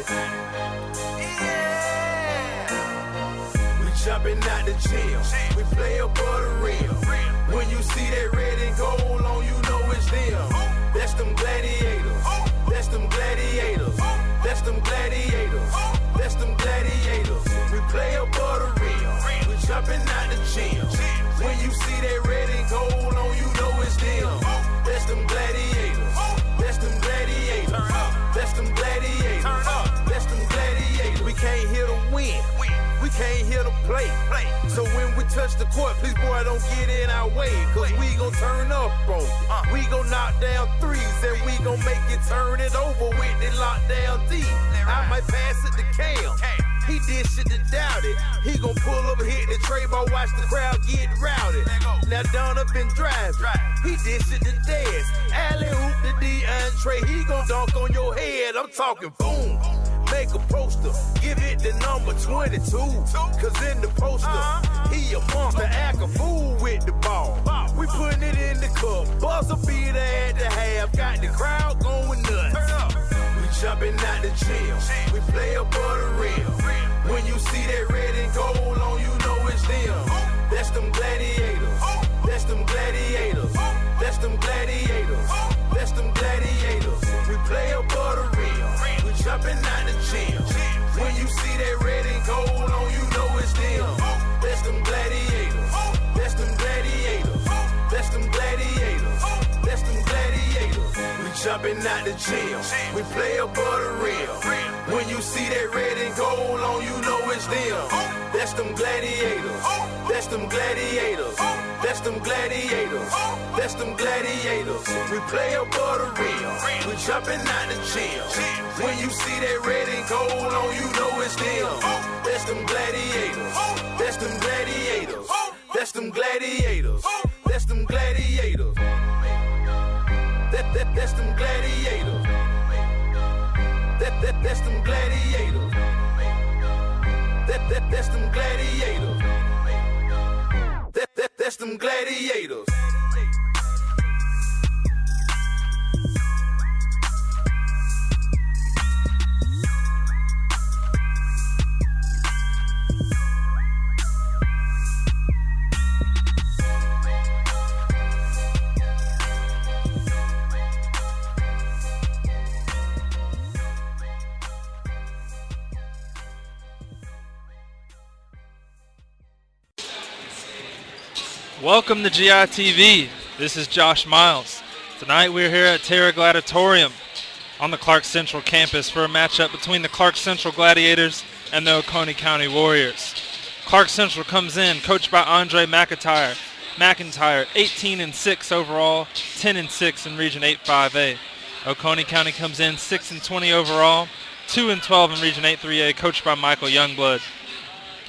ready? We jumping out the gym. We play above the rim. When you see that red and gold on, you know it's them. That's them gladiators. That's them gladiators. That's them gladiators. That's them gladiators. We play above the rim. We jumping out the gym. When you see that red and gold on, you know it's them. That's them gladiators. That's them gladiators. That's them gladiators. That's them gladiators. We came here to win. We came here to play. So when we touch the court, please, boy, don't get in our way. Cause we gon' turn up on you. We gon' knock down threes and we gon' make it turn it over with the lockdown D. I might pass it to Cam. He did shit to doubt it. He gon' pull up, hit the tray ball, watch the crowd get rowdy. Now Donovan driving. He did shit to Dez. Alley hoop to DeAndre. He gon' dunk on your head. I'm talking boom. Make a poster, give it the number 22. Cause in the poster, he a monster, act a fool with the ball. We putting it in the cup, buzzer beater at the half, got the crowd going nuts. We jumping out the gym, we play above the rim. When you see that red and gold on, you know it's them. That's them gladiators, that's them gladiators, that's them gladiators, that's them gladiators. We play above the rim, we jumping out the gym. When you see that red and gold on, you know it's them. That's them gladiators, that's them gladiators, that's them gladiators, that's them gladiators. We jumping out the gym, we play above the rim. When you see that red and gold on, you know it's them. That's them gladiators, that's them gladiators, that's them gladiators, that's them gladiators. We play above the rim, we jumping out the gym. When you see that red and gold on, you know it's them. That's them gladiators, that's them gladiators, that's them gladiators, that's them gladiators. That's them gladiators. That's them gladiators. That's them gladiators. That's them gladiators. Welcome to GITV. This is Josh Miles. Tonight we're here at Terra Gladiatorium on the Clarke Central campus for a matchup between the Clarke Central Gladiators and the Oconee County Warriors. Clarke Central comes in coached by Andre McIntyre, 18-6 overall, 10-6 in Region 8-5A. Oconee County comes in 6-20 overall, 2-12 in Region 8-3A, coached by Michael Youngblood.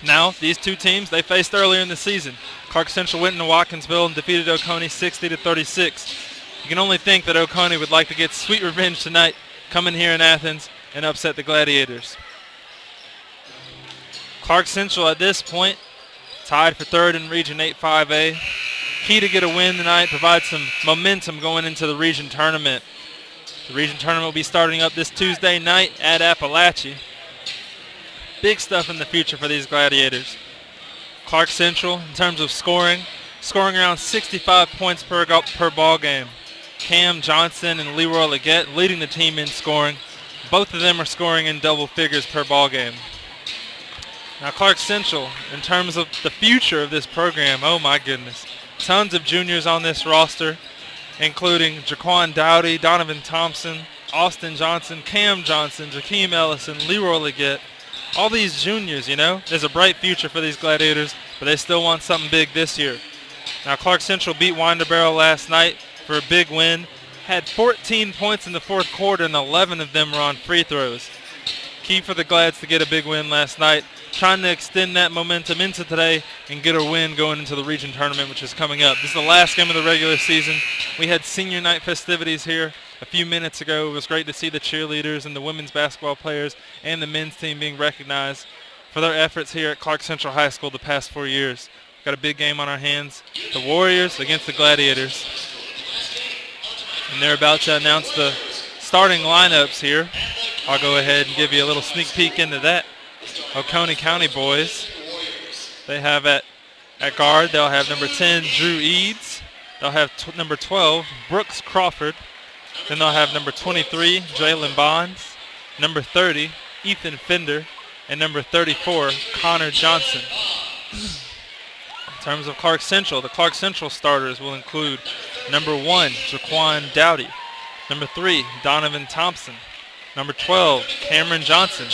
Now, these two teams, they faced earlier in the season. Clarke Central went into Watkinsville and defeated Oconee 60-36. You can only think that Oconee would like to get sweet revenge tonight, come in here in Athens and upset the Gladiators. Clarke Central at this point tied for third in Region 8-5A. Key to get a win tonight, provide some momentum going into the region tournament. The region tournament will be starting up this Tuesday night at Appalachia. Big stuff in the future for these Gladiators. Clarke Central, in terms of scoring around 65 points per ball game. Cam Johnson and Leroy Leggett leading the team in scoring. Both of them are scoring in double figures per ball game. Now Clarke Central, in terms of the future of this program, oh my goodness. Tons of juniors on this roster, including Jaquan Dowdy, Donovan Thompson, Austin Johnson, Cam Johnson, Jakeem Ellison, Leroy Leggett. All these juniors, you know, there's a bright future for these Gladiators, but they still want something big this year. Now, Clarke Central beat Winterboro last night for a big win. Had 14 points in the fourth quarter, and 11 of them were on free throws. Key for the Glads to get a big win last night, trying to extend that momentum into today and get a win going into the region tournament, which is coming up. This is the last game of the regular season. We had senior night festivities here a few minutes ago. It was great to see the cheerleaders and the women's basketball players and the men's team being recognized for their efforts here at Clarke Central High School the past 4 years. Got a big game on our hands. The Warriors against the Gladiators. And they're about to announce the starting lineups here. I'll go ahead and give you a little sneak peek into that. Oconee County boys, they have at guard, they'll have number 10, Drew Eads. They'll have number 12, Brooks Crawford. Then they'll have number 23, Jalen Bonds. Number 30, Ethan Fender. And number 34, Connor Johnson. In terms of Clarke Central, the Clarke Central starters will include number 1, Jaquan Dowdy. Number 3, Donovan Thompson. Number 12, Cameron Johnson.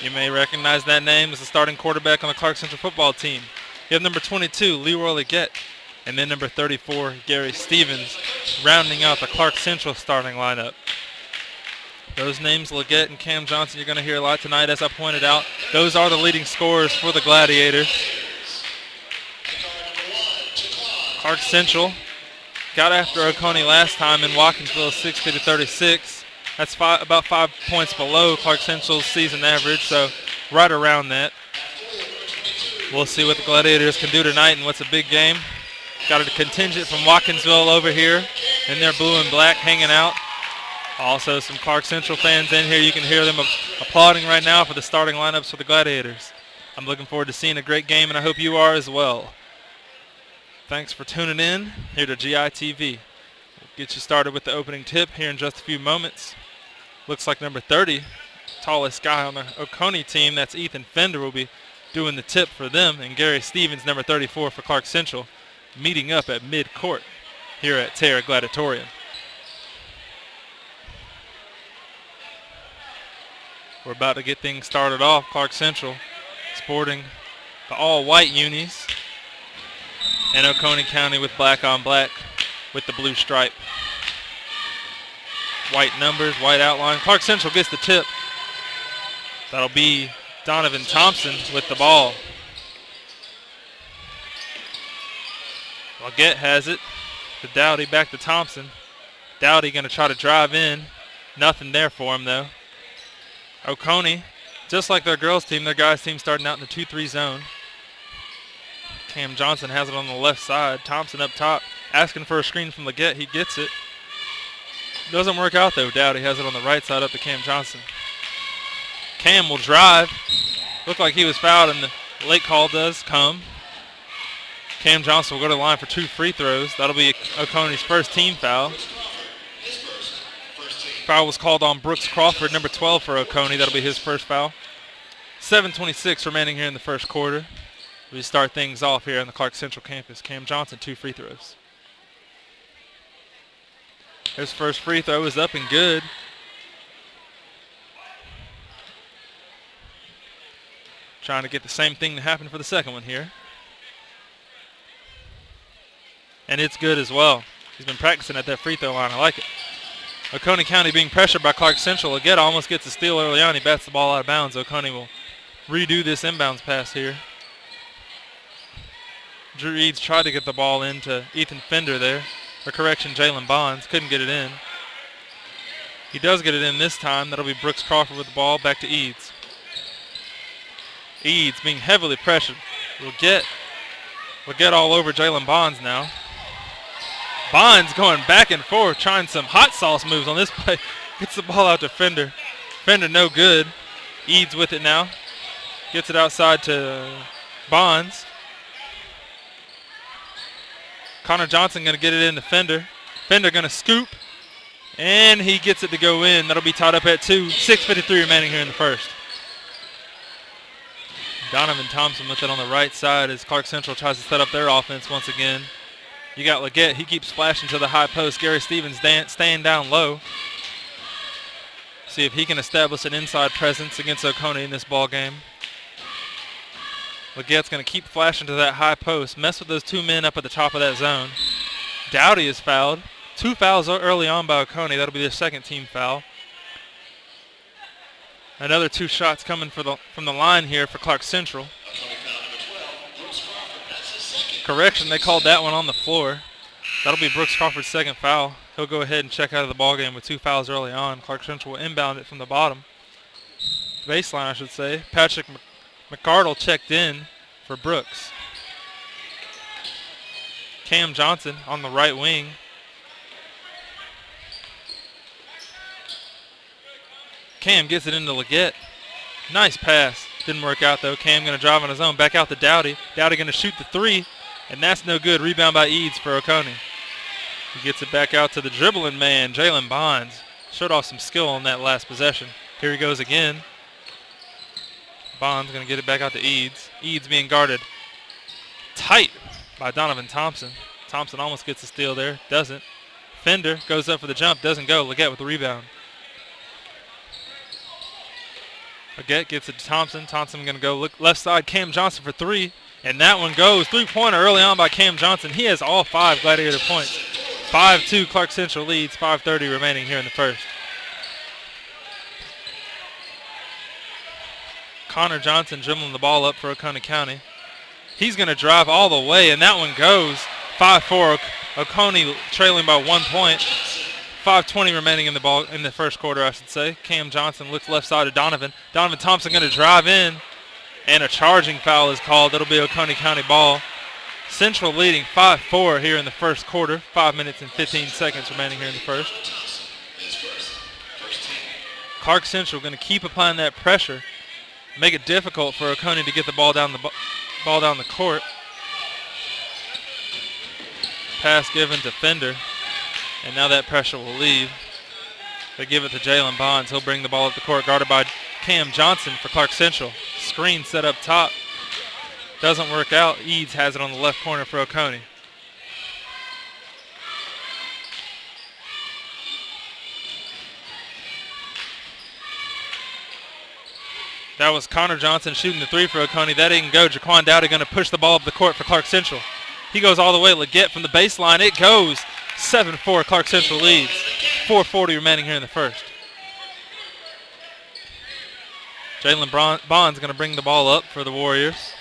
You may recognize that name as the starting quarterback on the Clarke Central football team. You have number 22, Leroy Leggett. And then number 34, Gary Stevens, rounding out the Clarke Central starting lineup. Those names, Leggett and Cam Johnson, you're going to hear a lot tonight, as I pointed out. Those are the leading scorers for the Gladiators. Clarke Central got after Oconee last time in Watkinsville, 60-36. That's about 5 points below Clarke Central's season average, so right around that. We'll see what the Gladiators can do tonight and what's a big game. Got a contingent from Watkinsville over here in their blue and black hanging out. Also some Clarke Central fans in here. You can hear them applauding right now for the starting lineups for the Gladiators. I'm looking forward to seeing a great game, and I hope you are as well. Thanks for tuning in here to GITV. We'll get you started with the opening tip here in just a few moments. Looks like number 30, tallest guy on the Oconee team, that's Ethan Fender, will be doing the tip for them, and Gary Stevens, number 34 for Clarke Central, meeting up at mid-court here at Terra Gladiatorium. We're about to get things started off. Clarke Central sporting the all-white unis, and Oconee County with black on black with the blue stripe. White numbers, white outline. Clarke Central gets the tip. That'll be Donovan Thompson with the ball. Leggett has it to Dowdy, back to Thompson. Dowdy going to try to drive in. Nothing there for him, though. Oconee, just like their girls team, their guys team starting out in the 2-3 zone. Cam Johnson has it on the left side. Thompson up top, asking for a screen from Leggett. He gets it. Doesn't work out, though. Dowdy has it on the right side up to Cam Johnson. Cam will drive. Looked like he was fouled, and the late call does come. Cam Johnson will go to the line for 2 free throws. That'll be Oconee's first team foul. Foul was called on Brooks Crawford, number 12 for Oconee. That'll be his first foul. 7:26 remaining here in the first quarter. We start things off here on the Clarke Central campus. Cam Johnson, 2 free throws. His first free throw is up and good. Trying to get the same thing to happen for the second one here. And it's good as well. He's been practicing at that free throw line. I like it. Oconee County being pressured by Clarke Central. Again, almost gets a steal early on. He bats the ball out of bounds. Oconee will redo this inbounds pass here. Drew Eads tried to get the ball into Ethan Fender there. Or correction, Jalen Bonds. Couldn't get it in. He does get it in this time. That'll be Brooks Crawford with the ball. Back to Eads. Eads being heavily pressured. We'll get all over Jalen Bonds now. Bonds going back and forth, trying some hot sauce moves on this play. Gets the ball out to Fender. Fender no good. Eads with it now. Gets it outside to Bonds. Connor Johnson going to get it into Fender. Fender going to scoop. And he gets it to go in. That'll be tied up at 2. 6:53 remaining here in the first. Donovan Thompson with it on the right side as Clarke Central tries to set up their offense once again. You got Leggett. He keeps splashing to the high post. Gary Stevens staying down low. See if he can establish an inside presence against Oconee in this ball game. Leggett's going to keep flashing to that high post. Mess with those 2 men up at the top of that zone. Dowdy is fouled. 2 fouls early on by Oconee. That'll be their second team foul. Another 2 shots coming from the line here for Clarke Central. Correction, they called that one on the floor. That'll be Brooks Crawford's second foul. He'll go ahead and check out of the ballgame with 2 fouls early on. Clarke Central will inbound it from the bottom. Baseline, I should say. Patrick McArdle checked in for Brooks. Cam Johnson on the right wing. Cam gets it into Leggett. Nice pass. Didn't work out, though. Cam going to drive on his own. Back out to Dowdy. Dowdy going to shoot the three, and that's no good. Rebound by Eads for Oconee. He gets it back out to the dribbling man, Jalen Bonds. Showed off some skill on that last possession. Here he goes again. Bonds going to get it back out to Eads. Eads being guarded tight by Donovan Thompson. Thompson almost gets a steal there. Doesn't. Fender goes up for the jump. Doesn't go. Leggett with the rebound. Leggett gets it to Thompson. Thompson going to go look left side. Cam Johnson for three. And that one goes. Three-pointer early on by Cam Johnson. He has all 5 Gladiator points. 5-2 Clarke Central leads. 5:30 remaining here in the first. Connor Johnson dribbling the ball up for Oconee County. He's going to drive all the way, and that one goes. 5-4, Oconee trailing by 1 point. 5:20 remaining in the first quarter, I should say. Cam Johnson looks left side to Donovan. Donovan Thompson going to drive in, and a charging foul is called. That'll be Oconee County ball. Central leading 5-4 here in the first quarter. 5 minutes and 15 seconds remaining here in the first. Clarke Central going to keep applying that pressure, make it difficult for Oconee to get the ball down the court. Pass given to Fender, and now that pressure will leave. They give it to Jalen Bonds. He'll bring the ball up the court, guarded by Cam Johnson for Clarke Central. Screen set up top. Doesn't work out. Eads has it on the left corner for Oconee. That was Connor Johnson shooting the three for Oconee. That didn't go. Jaquan Dowdy going to push the ball up the court for Clarke Central. He goes all the way. Leggett from the baseline. It goes. 7-4 Clarke Central leads. 4:40 remaining here in the first. Jalen Bond's going to bring the ball up for the Warriors.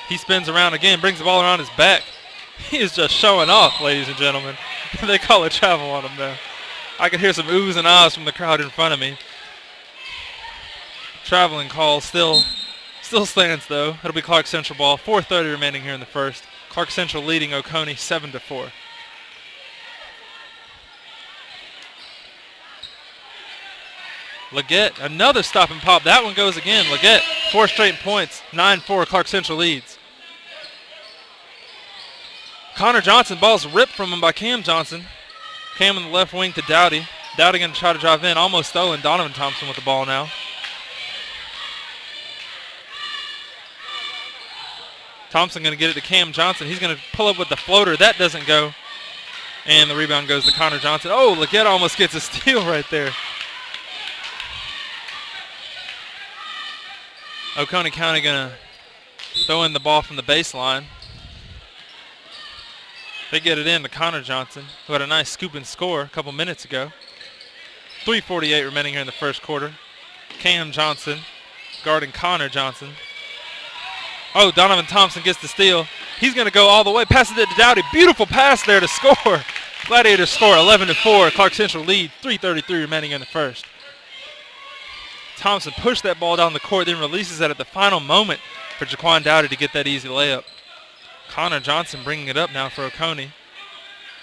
He spins around again, brings the ball around his back. He is just showing off, ladies and gentlemen. They call it travel on him now. I can hear some oohs and ahs from the crowd in front of me. Traveling call still stands, though. It'll be Clarke Central ball. 4:30 remaining here in the first. Clarke Central leading Oconee 7-4. Leggett, another stop and pop. That one goes again. Leggett, 4 straight points. 9-4 Clarke Central leads. Connor Johnson, ball's ripped from him by Cam Johnson. Cam on the left wing to Dowdy. Dowdy going to try to drive in. Almost stolen. Donovan Thompson with the ball now. Thompson going to get it to Cam Johnson. He's going to pull up with the floater. That doesn't go. And the rebound goes to Connor Johnson. Oh, Leggett almost gets a steal right there. Oconee County going to throw in the ball from the baseline. They get it in to Connor Johnson, who had a nice scoop and score a couple minutes ago. 3:48 remaining here in the first quarter. Cam Johnson guarding Connor Johnson. Oh, Donovan Thompson gets the steal. He's going to go all the way, passes it to Dowdy. Beautiful pass there to score. Gladiators score 11-4. Clarke Central lead. 3:33 remaining in the first. Thompson pushed that ball down the court, then releases it at the final moment for Jaquan Dowdy to get that easy layup. Connor Johnson bringing it up now for Oconee.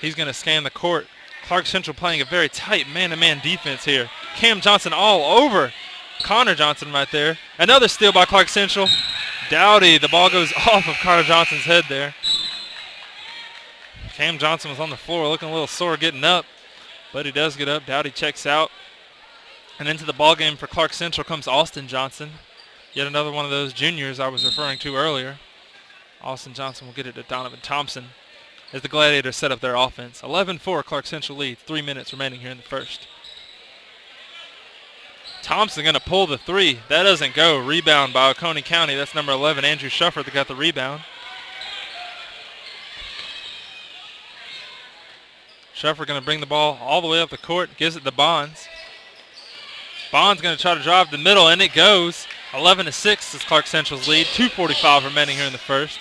He's going to scan the court. Clarke Central playing a very tight man-to-man defense here. Cam Johnson all over Connor Johnson right there. Another steal by Clarke Central. Dowdy, the ball goes off of Connor Johnson's head there. Cam Johnson was on the floor looking a little sore getting up, but he does get up. Dowdy checks out. And into the ball game for Clarke Central comes Austin Johnson. Yet another one of those juniors I was referring to earlier. Austin Johnson will get it to Donovan Thompson as the Gladiators set up their offense. 11-4 Clarke Central leads. 3 minutes remaining here in the first. Thompson going to pull the three. That doesn't go. Rebound by Oconee County. That's number 11, Andrew Shufford, that got the rebound. Shufford going to bring the ball all the way up the court. Gives it to Bonds. Bonds going to try to drive the middle, and it goes. 11-6 is Clarke Central's lead. 2:45 remaining here in the first.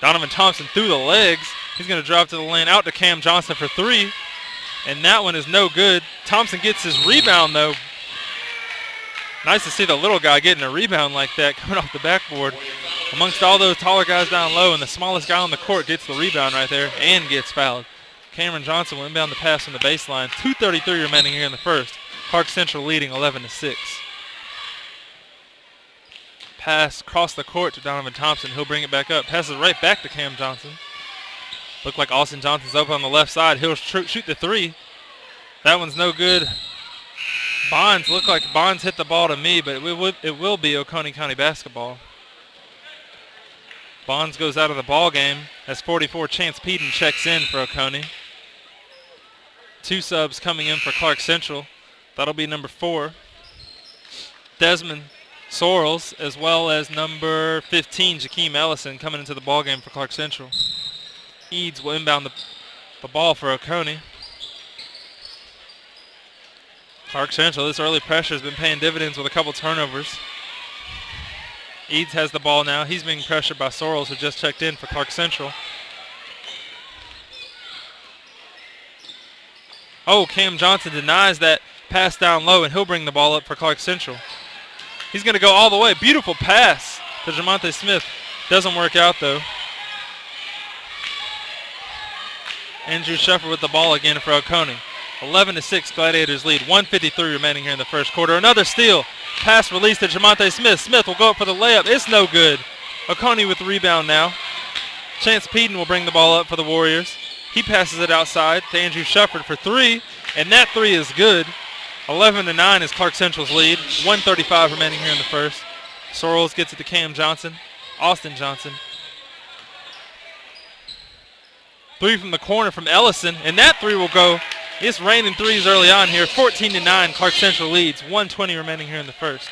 Donovan Thompson through the legs. He's going to drive to the lane, out to Cam Johnson for three. And that one is no good. Thompson gets his rebound, though. Nice to see the little guy getting a rebound like that coming off the backboard. Amongst all those taller guys down low, and the smallest guy on the court gets the rebound right there and gets fouled. Cameron Johnson will inbound the pass from the baseline. 2:33 remaining here in the first. Clarke Central leading 11-6. Pass across the court to Donovan Thompson. He'll bring it back up. Passes right back to Cam Johnson. Look like Austin Johnson's open on the left side. He'll shoot the three. That one's no good. Bonds, look like Bonds hit the ball to me, but it will be Oconee County basketball. Bonds goes out of the ball game as 44 Chance Peden checks in for Oconee. 2 subs coming in for Clarke Central. That'll be number 4, Desmond Sorrells, as well as number 15, Jakeem Ellison, coming into the ball game for Clarke Central. Eads will inbound the ball for Oconee. Clarke Central, this early pressure has been paying dividends with a couple turnovers. Eads has the ball now. He's being pressured by Sorrells, who just checked in for Clarke Central. Oh, Cam Johnson denies that pass down low, and he'll bring the ball up for Clarke Central. He's going to go all the way. Beautiful pass to Jamonte Smith. Doesn't work out, though. Andrew Sheffer with the ball again for Oconee. 11-6 Gladiators lead. 1:53 remaining here in the first quarter. Another steal. Pass release to Jamonte Smith. Smith will go up for the layup. It's no good. Oconee with the rebound now. Chance Peden will bring the ball up for the Warriors. He passes it outside to Andrew Shepard for 3, and that 3 is good. 11-9 is Clarke Central's lead. 1:35 remaining here in the first. Sorrells gets it to Cam Johnson. Austin Johnson. 3 from the corner from Ellison, and that 3 will go. It's raining threes early on here. 14-9, Clarke Central leads. 1:20 remaining here in the first.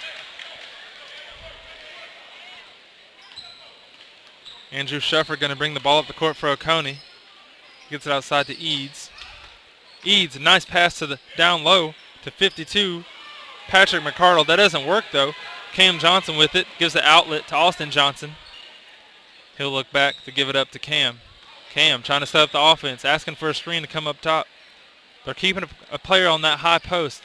Andrew Sheffer going to bring the ball up the court for Oconee. Gets it outside to Eads. Eads, a nice pass to the down low to 52. Patrick McCardle. That doesn't work, though. Cam Johnson with it. Gives the outlet to Austin Johnson. He'll look back to give it up to Cam. Cam trying to set up the offense, asking for a screen to come up top. They're keeping a player on that high post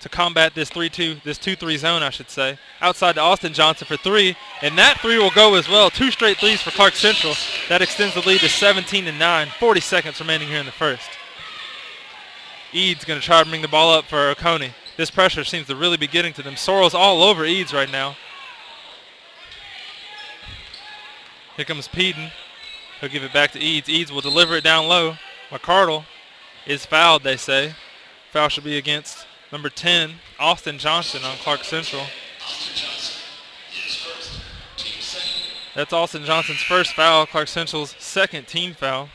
to combat this 2-3 zone, I should say. Outside to Austin Johnson for 3, and that 3 will go as well. 2 straight threes for Clarke Central. That extends the lead to 17-9. 40 seconds remaining here in the first. Eads going to try to bring the ball up for Oconee. This pressure seems to really be getting to them. Sorrells all over Eads right now. Here comes Peden. He'll give it back to Eads. Eads will deliver it down low. McCardle is fouled, they say. Foul should be against number 10, Austin Johnson on Clarke Central. That's Austin Johnson's first foul, Clarke Central's second team foul.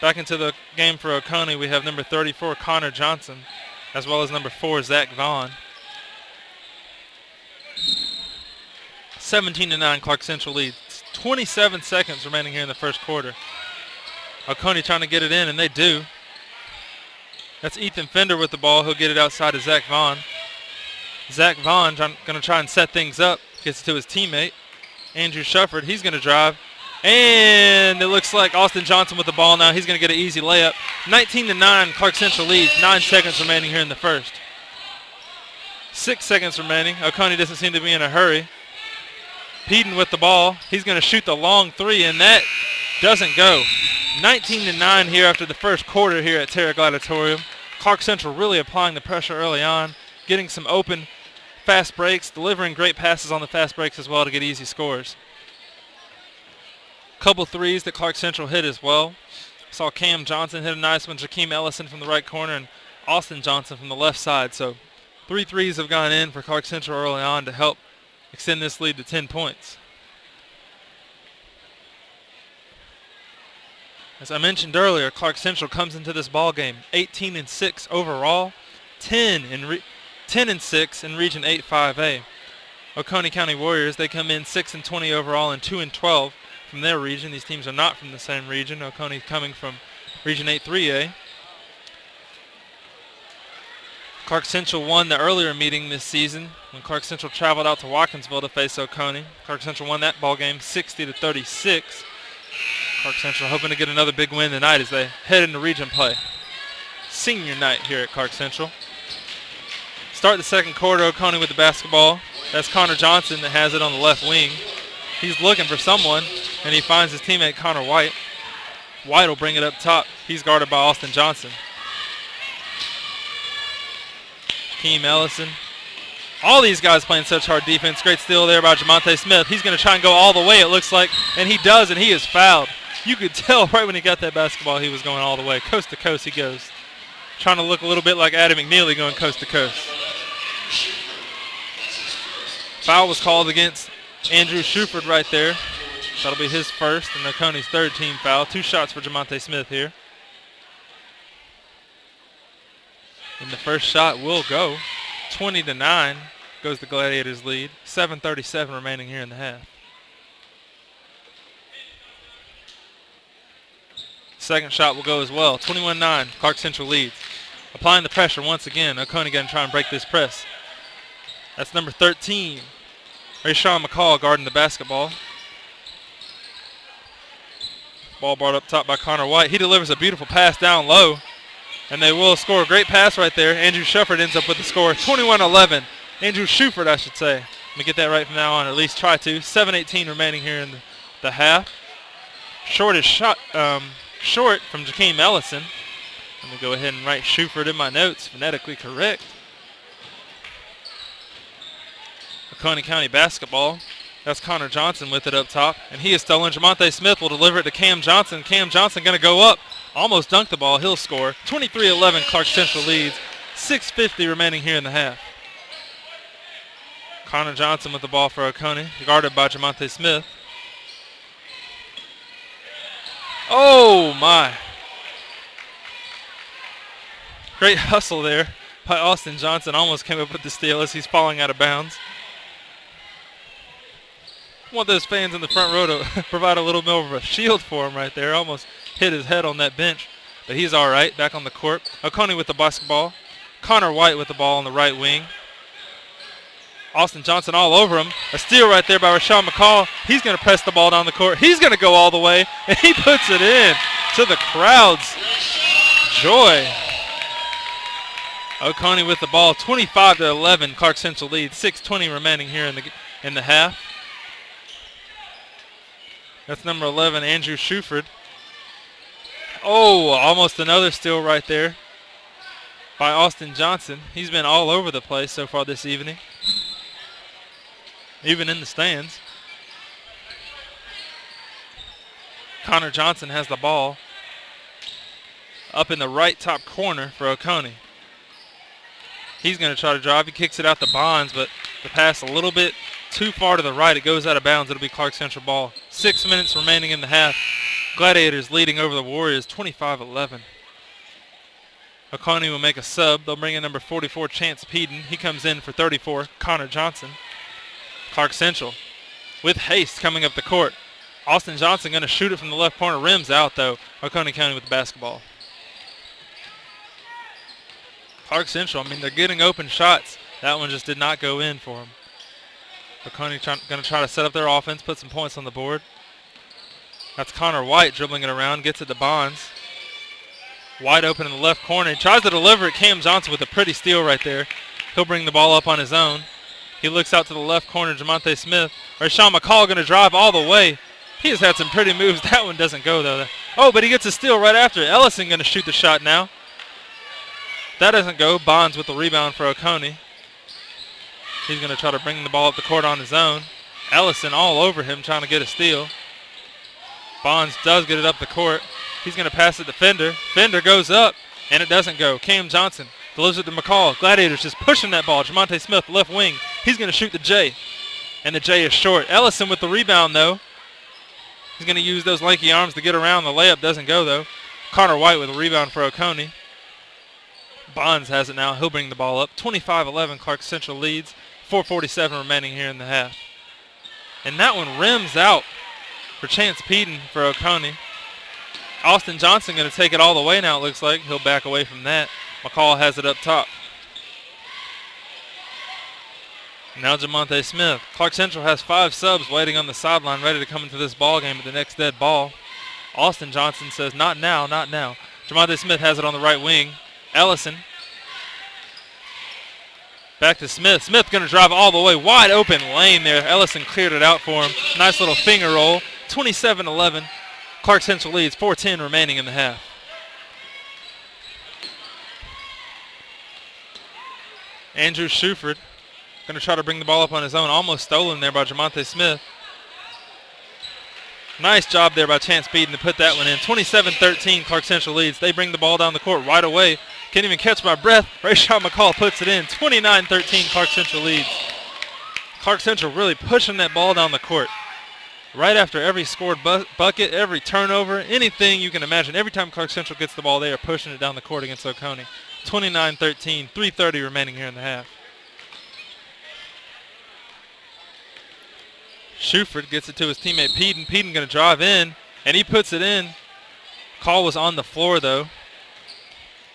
Back into the game for Oconee, we have number 34, Connor Johnson, as well as number 4, Zach Vaughn. 17-9, Clarke Central leads. 27 seconds remaining here in the first quarter. Oconee trying to get it in, and they do. That's Ethan Fender with the ball. He'll get it outside to Zach Vaughn. Zach Vaughn going to try and set things up. Gets it to his teammate, Andrew Shefford. He's going to drive. And it looks like Austin Johnson with the ball now. He's going to get an easy layup. 19-9, Clarke Central leads. 9 seconds remaining here in the first. 6 seconds remaining. Oconee doesn't seem to be in a hurry. Peden with the ball. He's going to shoot the long 3, and that doesn't go. 19-9 here after the first quarter here at Terra Gladiatorium. Clarke Central really applying the pressure early on, getting some open fast breaks, delivering great passes on the fast breaks as well to get easy scores. Couple threes that Clarke Central hit as well. Saw Cam Johnson hit a nice one, Jakeem Ellison from the right corner, and Austin Johnson from the left side. So 3 threes have gone in for Clarke Central early on to help extend this lead to 10 points. As I mentioned earlier, Clarke Central comes into this ball game 18-6 overall, 10-6 in Region 8-5A. Oconee County Warriors, they come in 6-20 overall and 2-12 from their region. These teams are not from the same region. Oconee coming from Region 8-3A. Clarke Central won the earlier meeting this season when Clarke Central traveled out to Watkinsville to face Oconee. Clarke Central won that ball game 60-36. Clarke Central hoping to get another big win tonight as they head into region play. Senior night here at Clarke Central. Start the second quarter, Oconee with the basketball. That's Connor Johnson that has it on the left wing. He's looking for someone, and he finds his teammate Connor White. White will bring it up top. He's guarded by Austin Johnson. Jakeem Ellison. All these guys playing such hard defense. Great steal there by Jamonte Smith. He's going to try and go all the way, it looks like, and he does, and he is fouled. You could tell right when he got that basketball he was going all the way. Coast to coast he goes. Trying to look a little bit like Adam McNeely going coast to coast. Foul was called against Andrew Shuford right there. That'll be his first and Oconee's third team foul. 2 shots for Jamonte Smith here. And the first shot will go. 20-9 goes the Gladiators lead. 7:37 remaining here in the half. Second shot will go as well. 21-9, Clarke Central leads. Applying the pressure once again. Oconee going to try and break this press. That's number 13. Rayshawn McCall guarding the basketball. Ball brought up top by Connor White. He delivers a beautiful pass down low. And they will score a great pass right there. Andrew Shuford ends up with the score. 21-11. Andrew Shuford, I should say. Let me get that right from now on, or at least try to. 7:18 remaining here in the half. Shortest shot, short from Jakeem Ellison. Let me go ahead and write Shuford in my notes. Phonetically correct. Oconee County basketball. That's Connor Johnson with it up top. And he is stolen. Jamonte Smith will deliver it to Cam Johnson. Cam Johnson going to go up. Almost dunked the ball. He'll score. 23-11, Clarke Central leads. 6:50 remaining here in the half. Connor Johnson with the ball for Oconee, guarded by Jamonte Smith. Oh, my. Great hustle there by Austin Johnson. Almost came up with the steal as he's falling out of bounds. Want those fans in the front row to provide a little more of a shield for him right there. Almost hit his head on that bench, but he's all right. Back on the court. Oconee with the basketball. Connor White with the ball on the right wing. Austin Johnson all over him. A steal right there by Rashawn McCall. He's going to press the ball down the court. He's going to go all the way, and he puts it in to the crowd's joy. Oconee with the ball. 25-11. Clarke Central leads. 6:20 remaining here in the half. That's number 11, Andrew Shuford. Oh, almost another steal right there by Austin Johnson. He's been all over the place so far this evening, even in the stands. Connor Johnson has the ball up in the right top corner for Oconee. He's going to try to drive. He kicks it out to Bonds, but the pass a little bit too far to the right. It goes out of bounds. It'll be Clarke Central ball. 6 minutes remaining in the half. Gladiators leading over the Warriors 25-11. Oconee will make a sub. They'll bring in number 44, Chance Peden. He comes in for 34, Connor Johnson. Clarke Central with haste coming up the court. Austin Johnson going to shoot it from the left corner. Rims out, though. Oconee County with the basketball. Clarke Central, I mean, they're getting open shots. That one just did not go in for them. Oconee going to try to set up their offense, put some points on the board. That's Connor White dribbling it around, gets it to Bonds. Wide open in the left corner. He tries to deliver it. Cam Johnson with a pretty steal right there. He'll bring the ball up on his own. He looks out to the left corner, Jamonte Smith. Rashawn McCall going to drive all the way. He has had some pretty moves. That one doesn't go, though. Oh, but he gets a steal right after it. Ellison going to shoot the shot now. That doesn't go. Bonds with the rebound for Oconee. He's going to try to bring the ball up the court on his own. Ellison all over him trying to get a steal. Bonds does get it up the court. He's going to pass it to Fender. Fender goes up, and it doesn't go. Cam Johnson delivers it to McCall. Gladiators just pushing that ball. Jamonte Smith, left wing. He's going to shoot the J, and the J is short. Ellison with the rebound, though. He's going to use those lanky arms to get around. The layup doesn't go, though. Connor White with a rebound for Oconee. Bonds has it now. He'll bring the ball up. 25-11, Clarke Central leads. 4:47 remaining here in the half. And that one rims out for Chance Peden for Oconee. Austin Johnson going to take it all the way now, it looks like. He'll back away from that. McCall has it up top. Now Jamonte Smith. Clarke Central has 5 subs waiting on the sideline, ready to come into this ball game at the next dead ball. Austin Johnson says, not now, not now. Jamonte Smith has it on the right wing. Ellison. Back to Smith. Smith going to drive all the way. Wide open lane there. Ellison cleared it out for him. Nice little finger roll. 27-11. Clarke Central leads. 4:10 remaining in the half. Andrew Shuford going to try to bring the ball up on his own. Almost stolen there by Jamonte Smith. Nice job there by Chance Beaton to put that one in. 27-13, Clarke Central leads. They bring the ball down the court right away. Can't even catch my breath. Rayshawn McCall puts it in. 29-13, Clarke Central leads. Clarke Central really pushing that ball down the court. Right after every scored bucket, every turnover, anything you can imagine. Every time Clarke Central gets the ball, they are pushing it down the court against Oconee. 29-13, 3:30 remaining here in the half. Shuford gets it to his teammate Peden. Peden going to drive in, and he puts it in. Call was on the floor, though.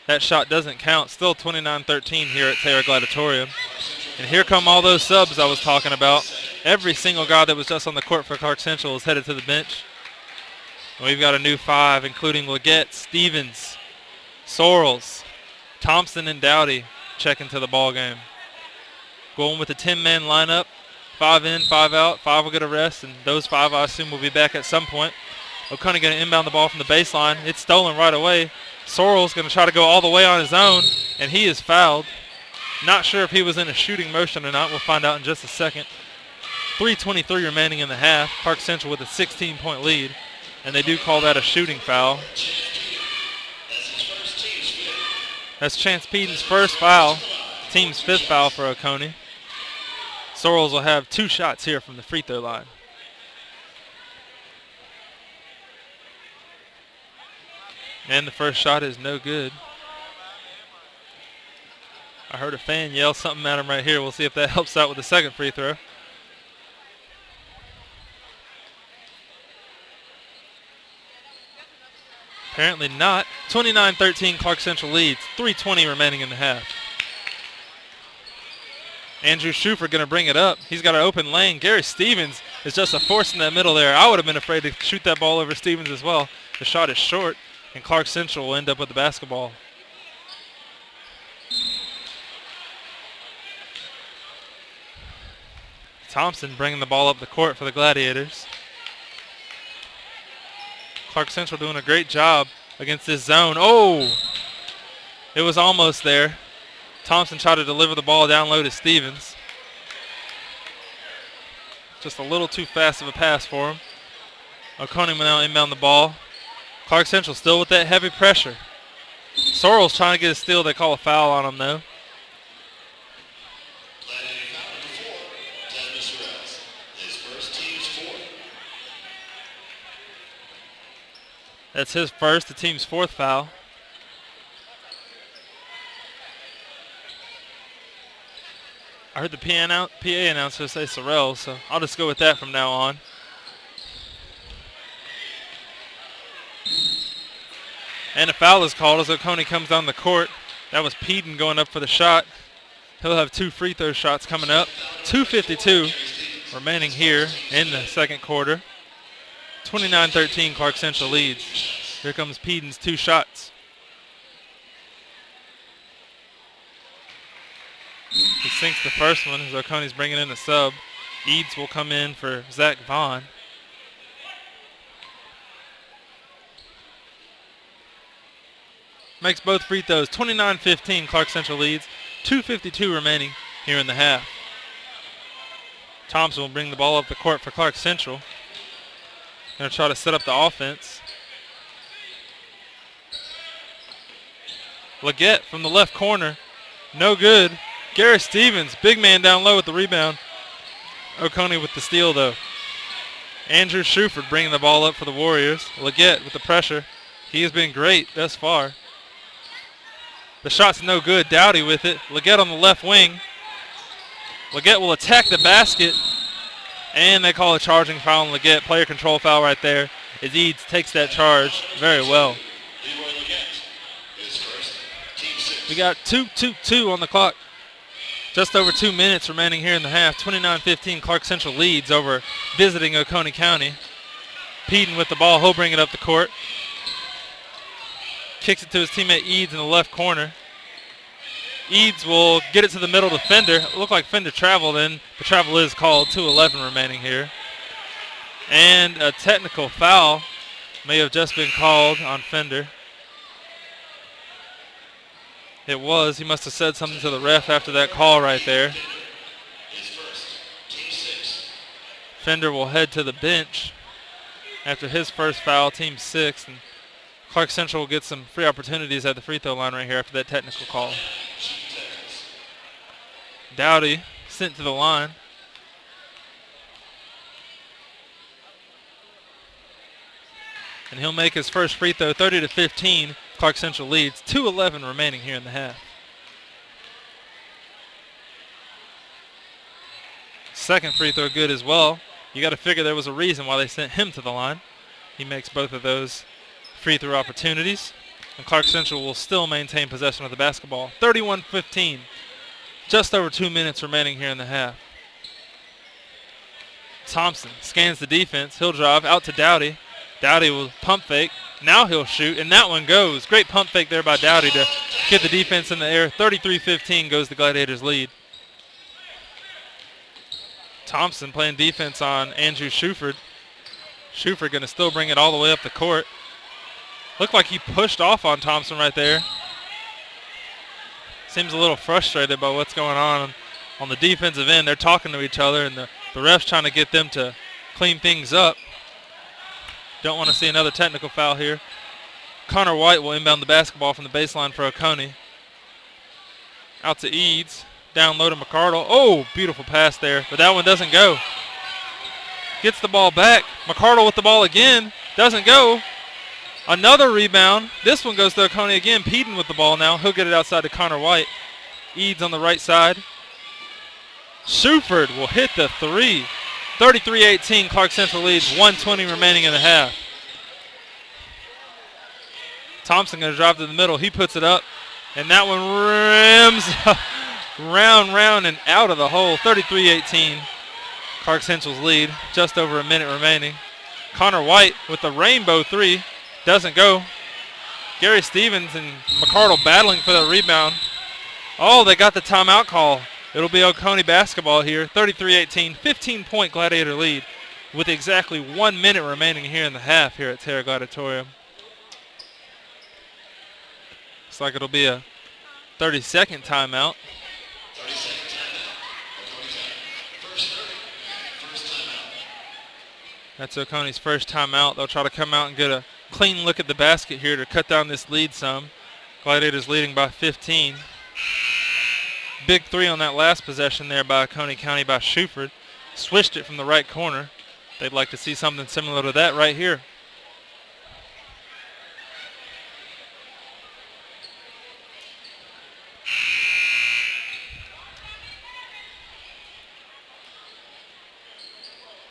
That shot doesn't count. Still 29-13 here at Taylor Gladiatorium. And here come all those subs I was talking about. Every single guy that was just on the court for Clarke Central is headed to the bench. And we've got a new 5, including Leggett, Stevens, Sorrells, Thompson, and Dowdy checking to the ball game. Going with the 10-man lineup. 5 in, 5 out. 5 will get a rest, and those 5, I assume, will be back at some point. Oconee going to inbound the ball from the baseline. It's stolen right away. Sorrells going to try to go all the way on his own, and he is fouled. Not sure if he was in a shooting motion or not. We'll find out in just a second. 3:23 remaining in the half. Clarke Central with a 16-point lead, and they do call that a shooting foul. That's Chance Peden's first foul, team's 5th foul for Oconee. Sorrells will have 2 shots here from the free throw line. And the first shot is no good. I heard a fan yell something at him right here. We'll see if that helps out with the second free throw. Apparently not. 29-13, Clarke Central leads. 3:20 remaining in the half. Andrew Shuford going to bring it up. He's got an open lane. Gary Stevens is just a force in that middle there. I would have been afraid to shoot that ball over Stevens as well. The shot is short, and Clarke Central will end up with the basketball. Thompson bringing the ball up the court for the Gladiators. Clarke Central doing a great job against this zone. Oh! It was almost there. Thompson tried to deliver the ball down low to Stevens. Just a little too fast of a pass for him. Oconee will now inbound the ball. Clarke Central still with that heavy pressure. Sorrells trying to get a steal. They call a foul on him, though. That's his first, the team's 4th foul. I heard the PA announcer say Sorrell, so I'll just go with that from now on. And a foul is called as Oconee comes down the court. That was Peden going up for the shot. He'll have 2 free throw shots coming up. 2:52 remaining here in the second quarter. 29-13, Clarke Central leads. Here comes Peden's 2 shots. He sinks the first one as Oconee's bringing in a sub. Eads will come in for Zach Vaughn. Makes both free throws. 29-15, Clarke Central leads. 2:52 remaining here in the half. Thompson will bring the ball up the court for Clarke Central. Going to try to set up the offense. Leggett from the left corner. No good. Garrett Stevens, big man down low with the rebound. Oconee with the steal, though. Andrew Shuford bringing the ball up for the Warriors. Leggett with the pressure. He has been great thus far. The shot's no good. Dowdy with it. Leggett on the left wing. Leggett will attack the basket. And they call a charging foul on Leggett. Player control foul right there. As Eads takes that charge very well. We got 2:22 on the clock. Just over 2 minutes remaining here in the half. 29-15, Clarke Central leads over visiting Oconee County. Peden with the ball. He'll bring it up the court. Kicks it to his teammate Eads in the left corner. Eads will get it to the middle to Fender. Looked like Fender traveled in. The travel is called. 2:11 remaining here. And a technical foul may have just been called on Fender. It was. He must have said something to the ref after that call right there. Fender will head to the bench after his first foul, team 6. And Clarke Central will get some free opportunities at the free throw line right here after that technical call. Dowdy sent to the line. And he'll make his first free throw, 30-15. Clarke Central leads. 2:11 remaining here in the half. Second free throw good as well. You got to figure there was a reason why they sent him to the line. He makes both of those free throw opportunities. And Clarke Central will still maintain possession of the basketball. 31-15. Just over 2 minutes remaining here in the half. Thompson scans the defense. He'll drive out to Dowdy. Dowdy will pump fake. Now he'll shoot, and that one goes. Great pump fake there by Dowdy to get the defense in the air. 33-15 goes the Gladiators' lead. Thompson playing defense on Andrew Shuford. Shuford going to still bring it all the way up the court. Looked like he pushed off on Thompson right there. Seems a little frustrated by what's going on the defensive end. They're talking to each other, and the ref's trying to get them to clean things up. Don't want to see another technical foul here. Connor White will inbound the basketball from the baseline for Oconee. Out to Eads. Down low to McCardle. Oh, beautiful pass there, but that one doesn't go. Gets the ball back. McCardle with the ball again. Doesn't go. Another rebound. This one goes to Oconee again. Peden with the ball now. He'll get it outside to Connor White. Eads on the right side. Shuford will hit the three. 33-18, Clarke Central leads. 1:20 remaining in the half. Thompson going to drive to the middle. He puts it up, and that one rims round, and out of the hole. 33-18, Clarke Central's lead. Just over a minute remaining. Connor White with the rainbow three. Doesn't go. Gary Stevens and McCardle battling for the rebound. Oh, they got the timeout call. It'll be Oconee basketball here. 33-18, 15-point Gladiator lead with exactly 1 minute remaining here in the half here at Terra Gladiatorium. Looks like it'll be a 30-second timeout. That's Oconee's first timeout. They'll try to come out and get a clean look at the basket here to cut down this lead some. Gladiators leading by 15. Big three on that last possession there by Oconee County by Shuford. Swished it from the right corner. They'd like to see something similar to that right here.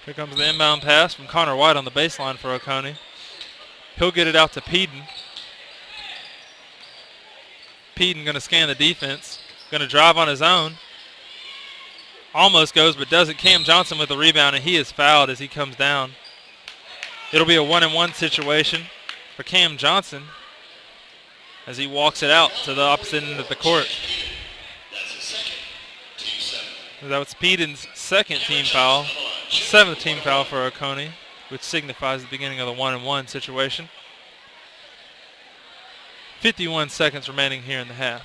Here comes the inbound pass from Connor White on the baseline for Oconee. He'll get it out to Peden. Peden going to scan the defense. Going to drive on his own. Almost goes, but doesn't. Cam Johnson with the rebound, and he is fouled as he comes down. It'll be a 1-and-1 situation for Cam Johnson as he walks it out to the opposite end of the court. That was Peden's second team foul. 7th team foul for Oconee, which signifies the beginning of the 1-and-1 situation. 51 seconds remaining here in the half.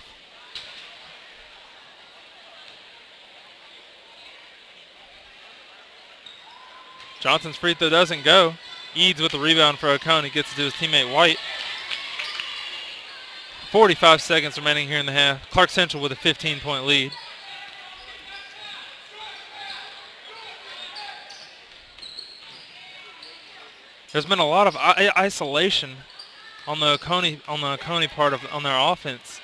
Johnson's free throw doesn't go. Eads with the rebound for Oconee. Gets it to his teammate White. 45 seconds remaining here in the half. Clarke Central with a 15-point lead. There's been a lot of isolation on the Oconee part on their offense.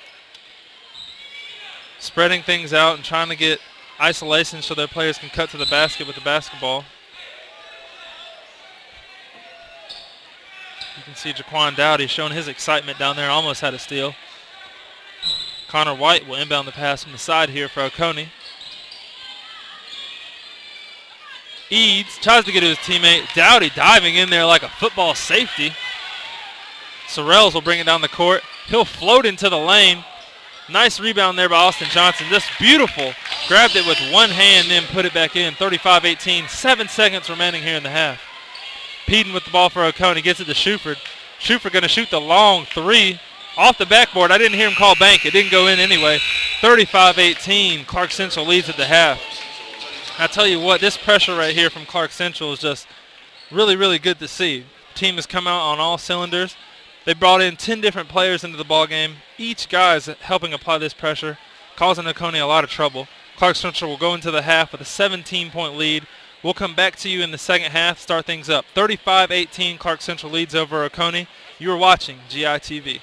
Spreading things out and trying to get isolation so their players can cut to the basket with the basketball. You can see Jaquan Dowdy showing his excitement down there. Almost had a steal. Connor White will inbound the pass from the side here for Oconee. Eads tries to get to his teammate. Dowdy diving in there like a football safety. Sorrells will bring it down the court. He'll float into the lane. Nice rebound there by Austin Johnson. Just beautiful. Grabbed it with one hand, then put it back in. 35-18. 7 seconds remaining here in the half. Peden with the ball for Oconee. Gets it to Shuford. Shuford going to shoot the long three Off the backboard. I didn't hear him call bank. It didn't go in anyway. 35-18. Clarke Central leads at the half. I tell you what, this pressure right here from Clarke Central is just really, really good to see. The team has come out on all cylinders. They brought in 10 different players into the ball game. Each guy is helping apply this pressure, causing Oconee a lot of trouble. Clarke Central will go into the half with a 17-point lead. We'll come back to you in the second half, start things up. 35-18, Clarke Central leads over Oconee. You are watching GITV.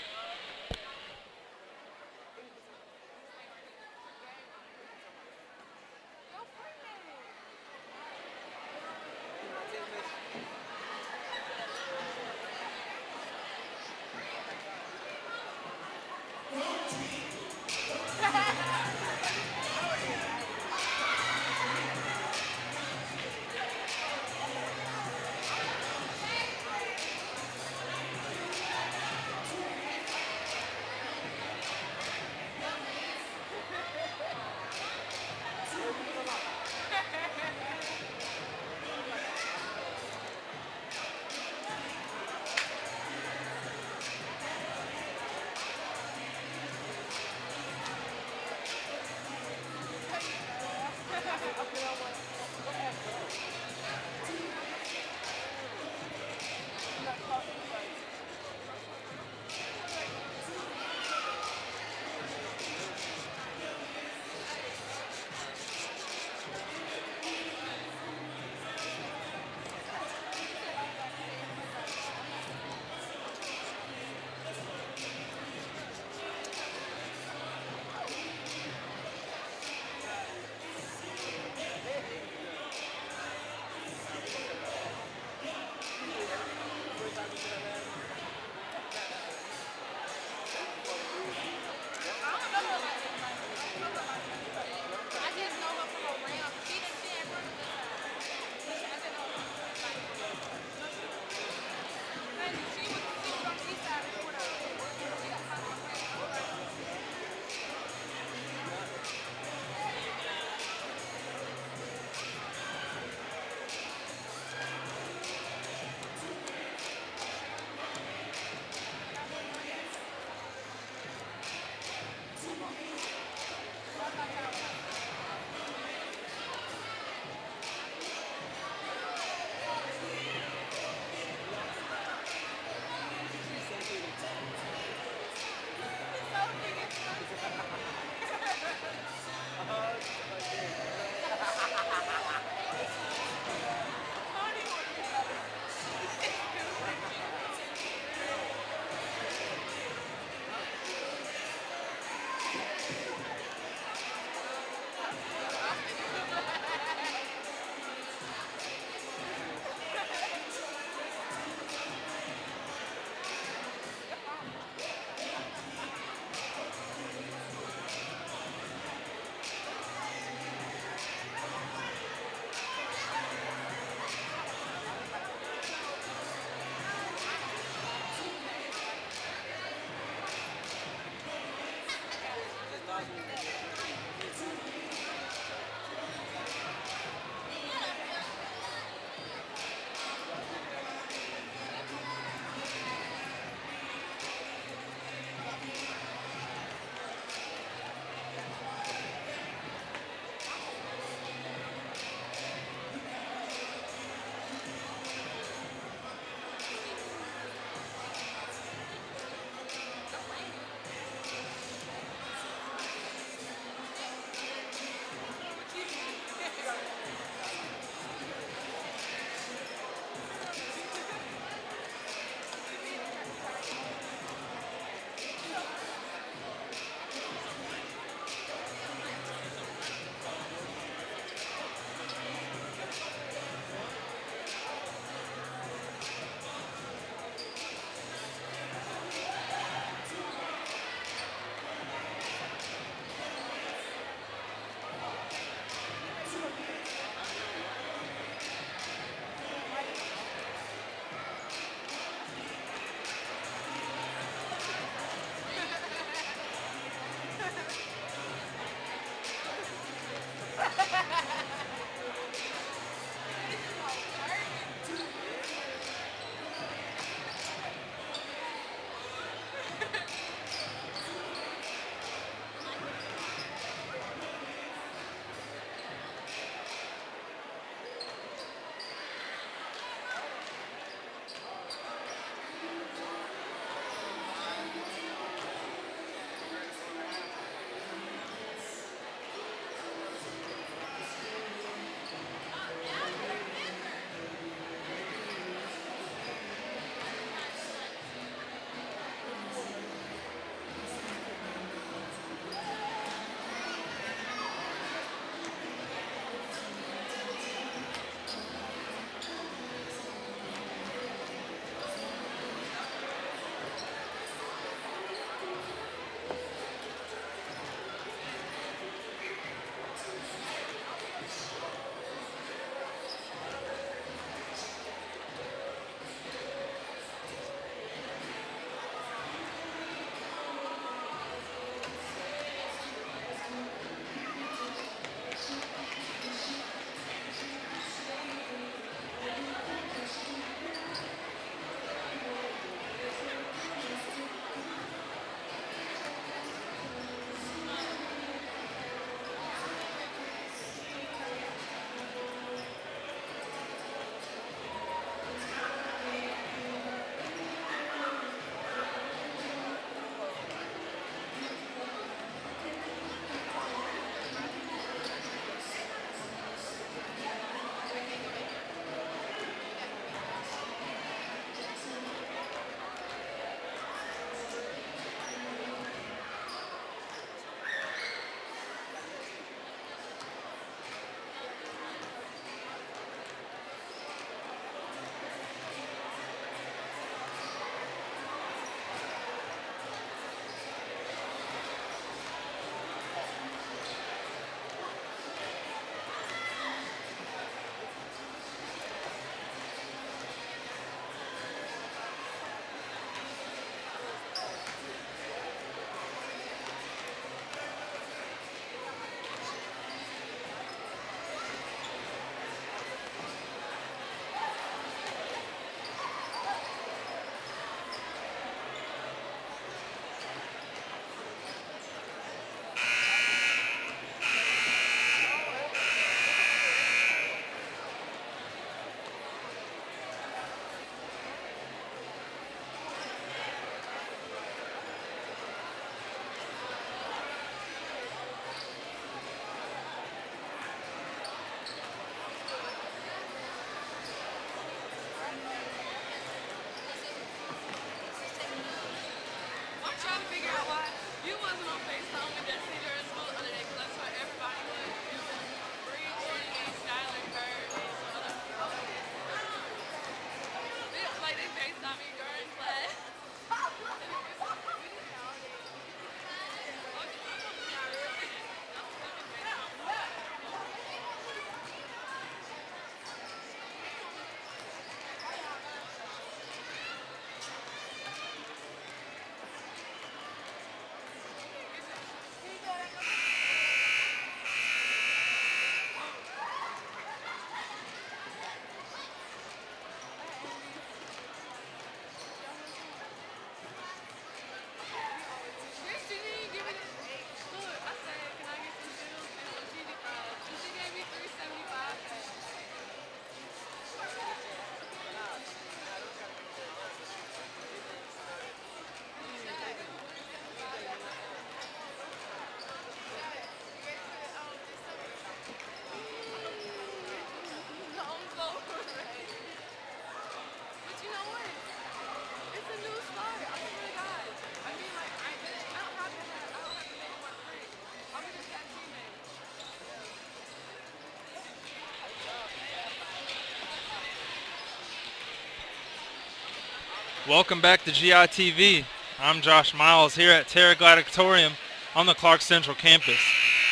Welcome back to GITV. I'm Josh Miles here at Terra Gladiatorium on the Clarke Central campus.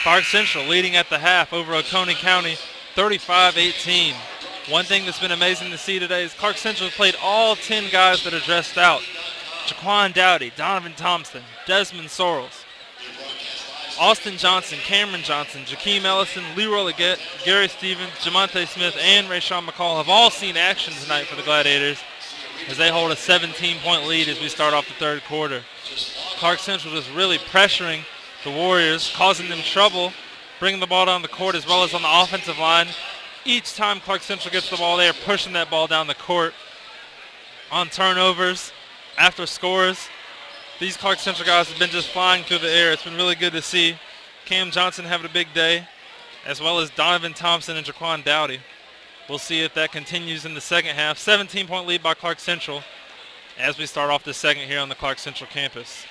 Clarke Central leading at the half over Oconee County 35-18. One thing that's been amazing to see today is Clarke Central played all 10 guys that are dressed out. Jaquan Dowdy, Donovan Thompson, Desmond Sorrells, Austin Johnson, Cameron Johnson, Jakeem Ellison, Leroy Leggett, Gary Stevens, Jamonte Smith, and Rayshawn McCall have all seen action tonight for the Gladiators as they hold a 17-point lead as we start off the third quarter. Clarke Central just really pressuring the Warriors, causing them trouble, bringing the ball down the court as well as on the offensive line. Each time Clarke Central gets the ball, they are pushing that ball down the court on turnovers, after scores. These Clarke Central guys have been just flying through the air. It's been really good to see Cam Johnson having a big day, as well as Donovan Thompson and Jaquan Dowdy. We'll see if that continues in the second half. 17-point lead by Clarke Central as we start off the second here on the Clarke Central campus.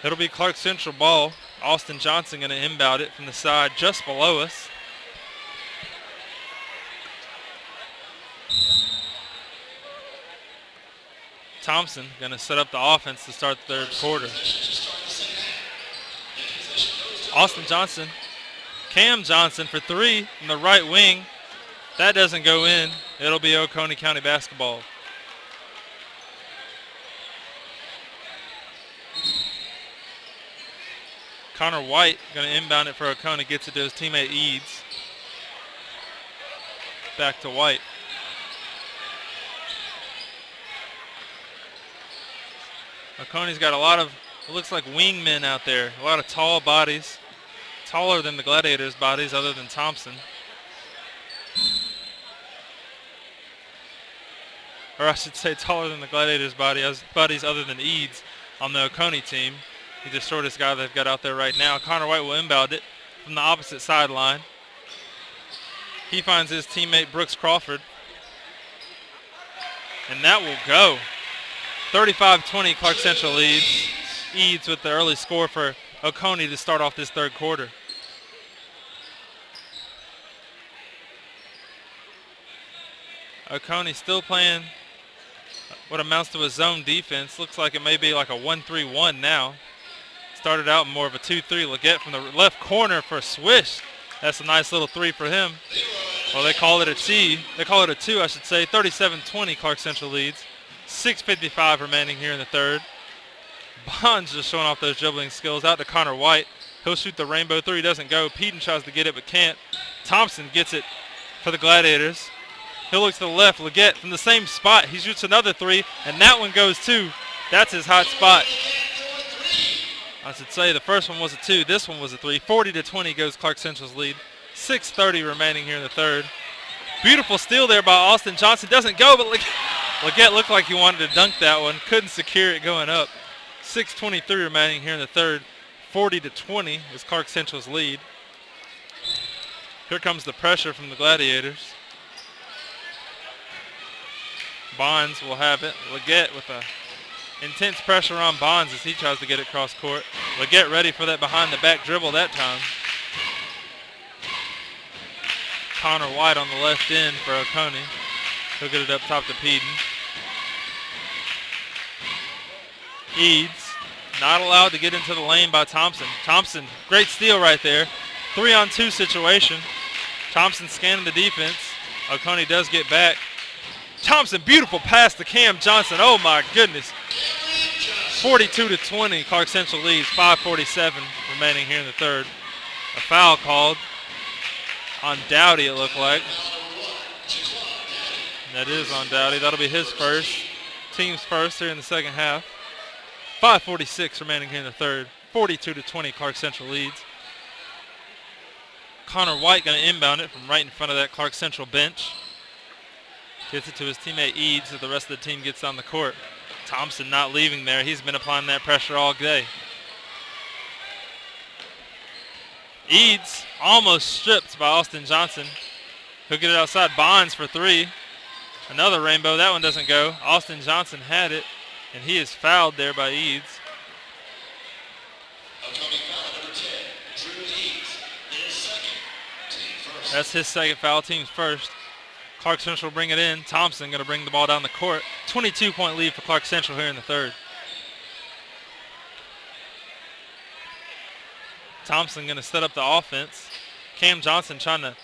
It'll be Clarke Central ball. Austin Johnson going to inbound it from the side just below us. Thompson going to set up the offense to start the third quarter. Austin Johnson, Cam Johnson for three from the right wing. That doesn't go in. It'll be Oconee County basketball. Connor White going to inbound it for Oconee, gets it to his teammate Eads. Back to White. Oconee's got a lot of, it looks like wingmen out there, a lot of tall bodies, taller than the Gladiators' bodies other than Thompson. Or I should say taller than the Gladiators' bodies other than Eads on the Oconee team. He's the shortest guy they've got out there right now. Connor White will inbound it from the opposite sideline. He finds his teammate Brooks Crawford. And that will go. 35-20, Clarke Central leads. Eads with the early score for Oconee to start off this third quarter. Oconee still playing what amounts to a zone defense. Looks like it may be like a 1-3-1 now. Started out more of a 2-3. Leggett from the left corner for a swish. That's a nice little three for him. Well, they call it a T. They call it a two, I should say. 37-20, Clarke Central leads. 6:55 remaining here in the third. Bonds just showing off those dribbling skills. Out to Connor White. He'll shoot the rainbow three. Doesn't go. Peden tries to get it but can't. Thompson gets it for the Gladiators. He'll look to the left. Leggett from the same spot. He shoots another three, and that one goes too. That's his hot spot. I should say the first one was a two. This one was a three. 40-20 goes Clarke Central's lead. 6:30 remaining here in the third. Beautiful steal there by Austin Johnson. Doesn't go, but Leggett looked like he wanted to dunk that one. Couldn't secure it going up. 6:23 remaining here in the third. 40-20 is Clarke Central's lead. Here comes the pressure from the Gladiators. Bonds will have it. Leggett with a intense pressure on Bonds as he tries to get it cross court. Leggett ready for that behind the back dribble that time. Connor White on the left end for Oconee. He'll get it up top to Peden. Eads not allowed to get into the lane by Thompson. Thompson, great steal right there. 3-on-2 situation. Thompson scanning the defense. Oconee does get back. Thompson, beautiful pass to Cam Johnson. Oh my goodness. 42-20, Clarke Central leads. 5:47 remaining here in the third. A foul called on Dowdy, it looked like. That is on Dowdy. That'll be his first. Team's first here in the second half. 5:46 remaining here in the third. 42-20, Clarke Central leads. Connor White going to inbound it from right in front of that Clarke Central bench. Gets it to his teammate Eads as the rest of the team gets on the court. Thompson not leaving there. He's been applying that pressure all day. Eads almost stripped by Austin Johnson. He'll get it outside. Bonds for three. Another rainbow. That one doesn't go. Austin Johnson had it, and he is fouled there by Eads. That's his second foul, team's first. Clarke Central will bring it in. Thompson going to bring the ball down the court. 22-point lead for Clarke Central here in the third. Thompson going to set up the offense. Cam Johnson trying to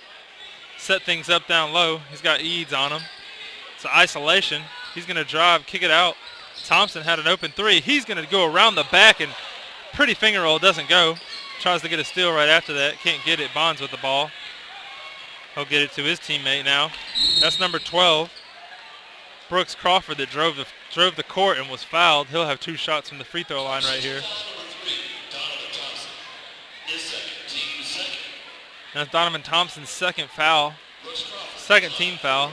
set things up down low. He's got Eads on him. It's isolation. He's going to drive, kick it out. Thompson had an open three. He's going to go around the back and pretty finger roll. Doesn't go. Tries to get a steal right after that. Can't get it. Bonds with the ball. He'll get it to his teammate now. That's number 12. Brooks Crawford that drove the court and was fouled. He'll have 2 shots from the free throw line right here. That's Donovan Thompson's second foul. Second team foul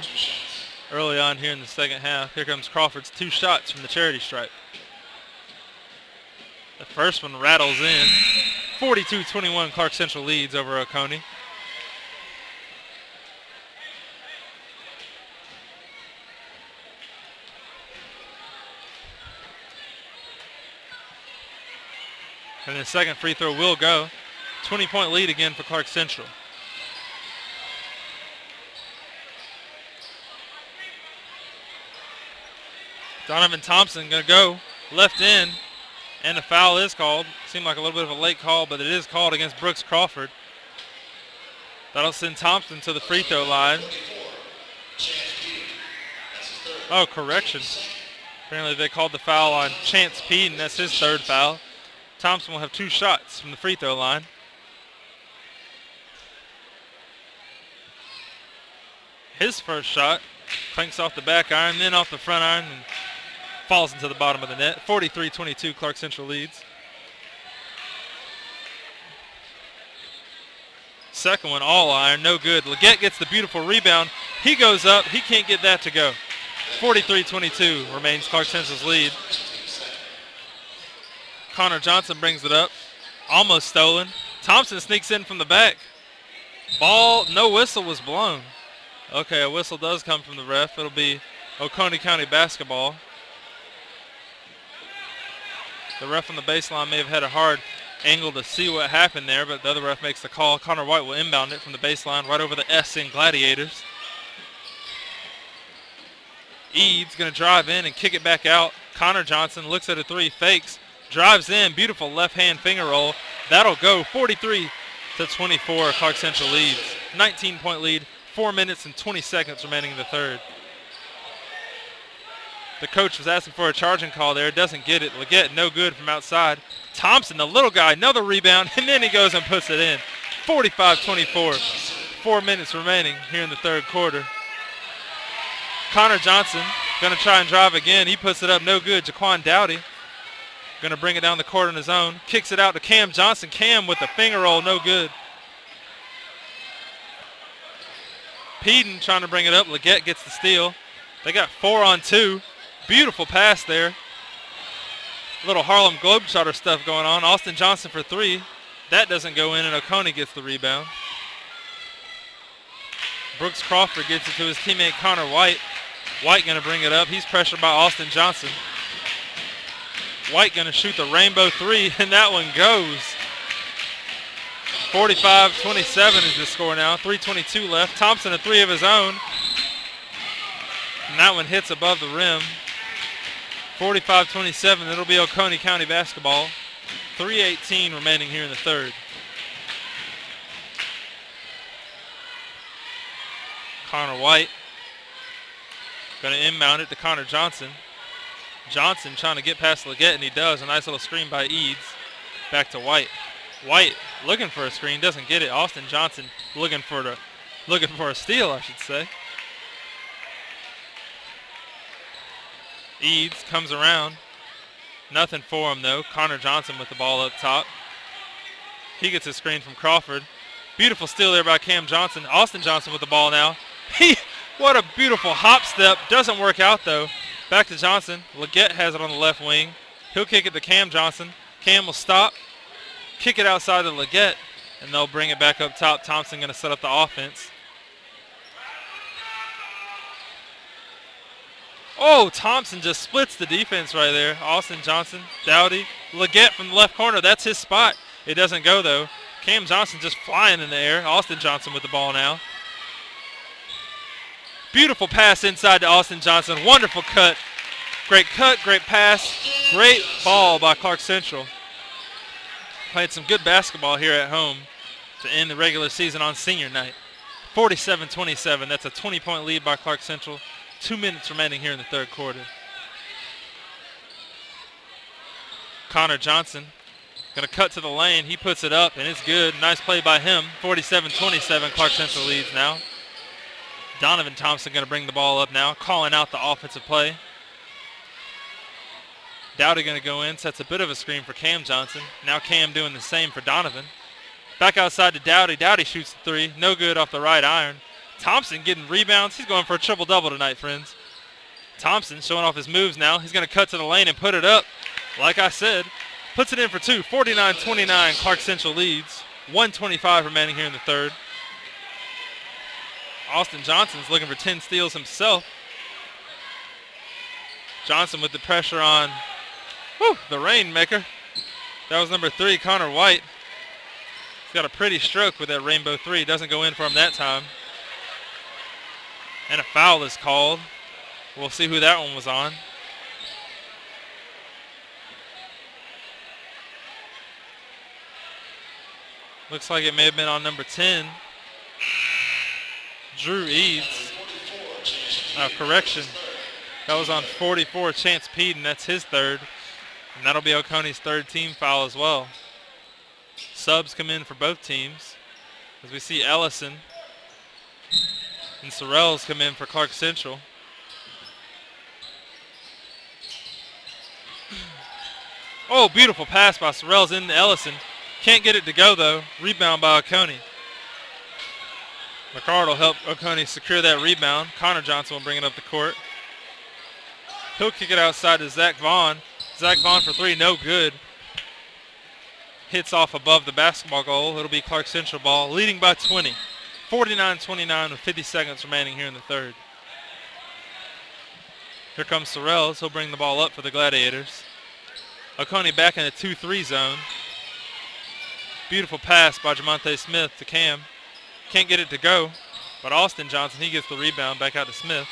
early on here in the second half. Here comes Crawford's 2 shots from the charity stripe. The first one rattles in. 42-21 Clarke Central leads over Oconee. And the second free throw will go. 20-point lead again for Clarke Central. Donovan Thompson going to go left in, and a foul is called. Seemed like a little bit of a late call, but it is called against Brooks Crawford. That'll send Thompson to the free throw line. Oh, correction. Apparently they called the foul on Chance Peden, and that's his third foul. Thompson will have 2 shots from the free throw line. His first shot clanks off the back iron, then off the front iron, and falls into the bottom of the net. 43-22, Clarke Central leads. Second one, all iron, no good. Leggett gets the beautiful rebound. He goes up. He can't get that to go. 43-22 remains Clarke Central's lead. Connor Johnson brings it up. Almost stolen. Thompson sneaks in from the back. Ball, no whistle was blown. Okay, a whistle does come from the ref. It'll be Oconee County basketball. The ref on the baseline may have had a hard angle to see what happened there, but the other ref makes the call. Connor White will inbound it from the baseline right over the S in Gladiators. Eads going to drive in and kick it back out. Connor Johnson looks at a 3, fakes, drives in, beautiful left-hand finger roll. That'll go. 43-24, Clarke Central leads. 19-point lead, 4 minutes and 20 seconds remaining in the third. The coach was asking for a charging call there. Doesn't get it. Leggett no good from outside. Thompson, the little guy, another rebound, and then he goes and puts it in. 45-24. 4 minutes remaining here in the third quarter. Connor Johnson going to try and drive again. He puts it up, no good. Jaquan Dowdy going to bring it down the court on his own. Kicks it out to Cam Johnson. Cam with the finger roll, no good. Peden trying to bring it up. Leggett gets the steal. They got 4 on 2. Beautiful pass there. A little Harlem Globetrotter stuff going on. Austin Johnson for 3. That doesn't go in, and Oconee gets the rebound. Brooks Crawford gets it to his teammate Connor White. White going to bring it up. He's pressured by Austin Johnson. White going to shoot the rainbow 3, and that one goes. 45-27 is the score now. 3:22 left. Thompson a 3 of his own. And that one hits above the rim. 45-27. It'll be Oconee County basketball. 3:18 remaining here in the third. Connor White going to inbound it to Connor Johnson. Johnson trying to get past Leggett, and he does. A nice little screen by Eads. Back to White. White looking for a screen, doesn't get it. Austin Johnson looking for a steal, I should say. Eads comes around. Nothing for him, though. Connor Johnson with the ball up top. He gets a screen from Crawford. Beautiful steal there by Cam Johnson. Austin Johnson with the ball now. What a beautiful hop step. Doesn't work out, though. Back to Johnson. Leggett has it on the left wing. He'll kick it to Cam Johnson. Cam will stop. Kick it outside to Leggett, and they'll bring it back up top. Thompson going to set up the offense. Oh, Thompson just splits the defense right there. Austin Johnson, Dowdy, Leggett from the left corner. That's his spot. It doesn't go, though. Cam Johnson just flying in the air. Austin Johnson with the ball now. Beautiful pass inside to Austin Johnson. Wonderful cut. Great cut, great pass. Great ball by Clarke Central. Played some good basketball here at home to end the regular season on senior night. 47-27. That's a 20-point lead by Clarke Central. 2 minutes remaining here in the third quarter. Connor Johnson going to cut to the lane. He puts it up, and it's good. Nice play by him. 47-27. Clarke Central leads now. Donovan Thompson going to bring the ball up now, calling out the offensive play. Dowdy going to go in, sets a bit of a screen for Cam Johnson. Now Cam doing the same for Donovan. Back outside to Dowdy. Dowdy shoots the three. No good off the right iron. Thompson getting rebounds. He's going for a triple-double tonight, friends. Thompson showing off his moves now. He's going to cut to the lane and put it up. Like I said, puts it in for two. 49-29, Clarke Central leads. 1:25 remaining here in the third. Austin Johnson's looking for 10 steals himself. Johnson with the pressure on the rainmaker. That was number 3, Connor White. He's got a pretty stroke with that rainbow three. Doesn't go in for him that time. And a foul is called. We'll see who that one was on. Looks like it may have been on number 10. Drew Eads. Correction. That was on 44, Chance Peden. That's his third. And that'll be Oconee's third team foul as well. Subs come in for both teams. As we see Ellison and Sorrells come in for Clarke Central. Oh, beautiful pass by Sorrells into Ellison. Can't get it to go, though. Rebound by Oconee. McCard will help Oconee secure that rebound. Connor Johnson will bring it up the court. He'll kick it outside to Zach Vaughn. Zach Vaughn for three, no good. Hits off above the basketball goal. It'll be Clarke Central ball, leading by 20. 49-29 with 50 seconds remaining here in the third. Here comes Sorrells. He'll bring the ball up for the Gladiators. Oconee back in the 2-3 zone. Beautiful pass by Jamonte Smith to Cam. Can't get it to go, but Austin Johnson, he gets the rebound back out to Smith.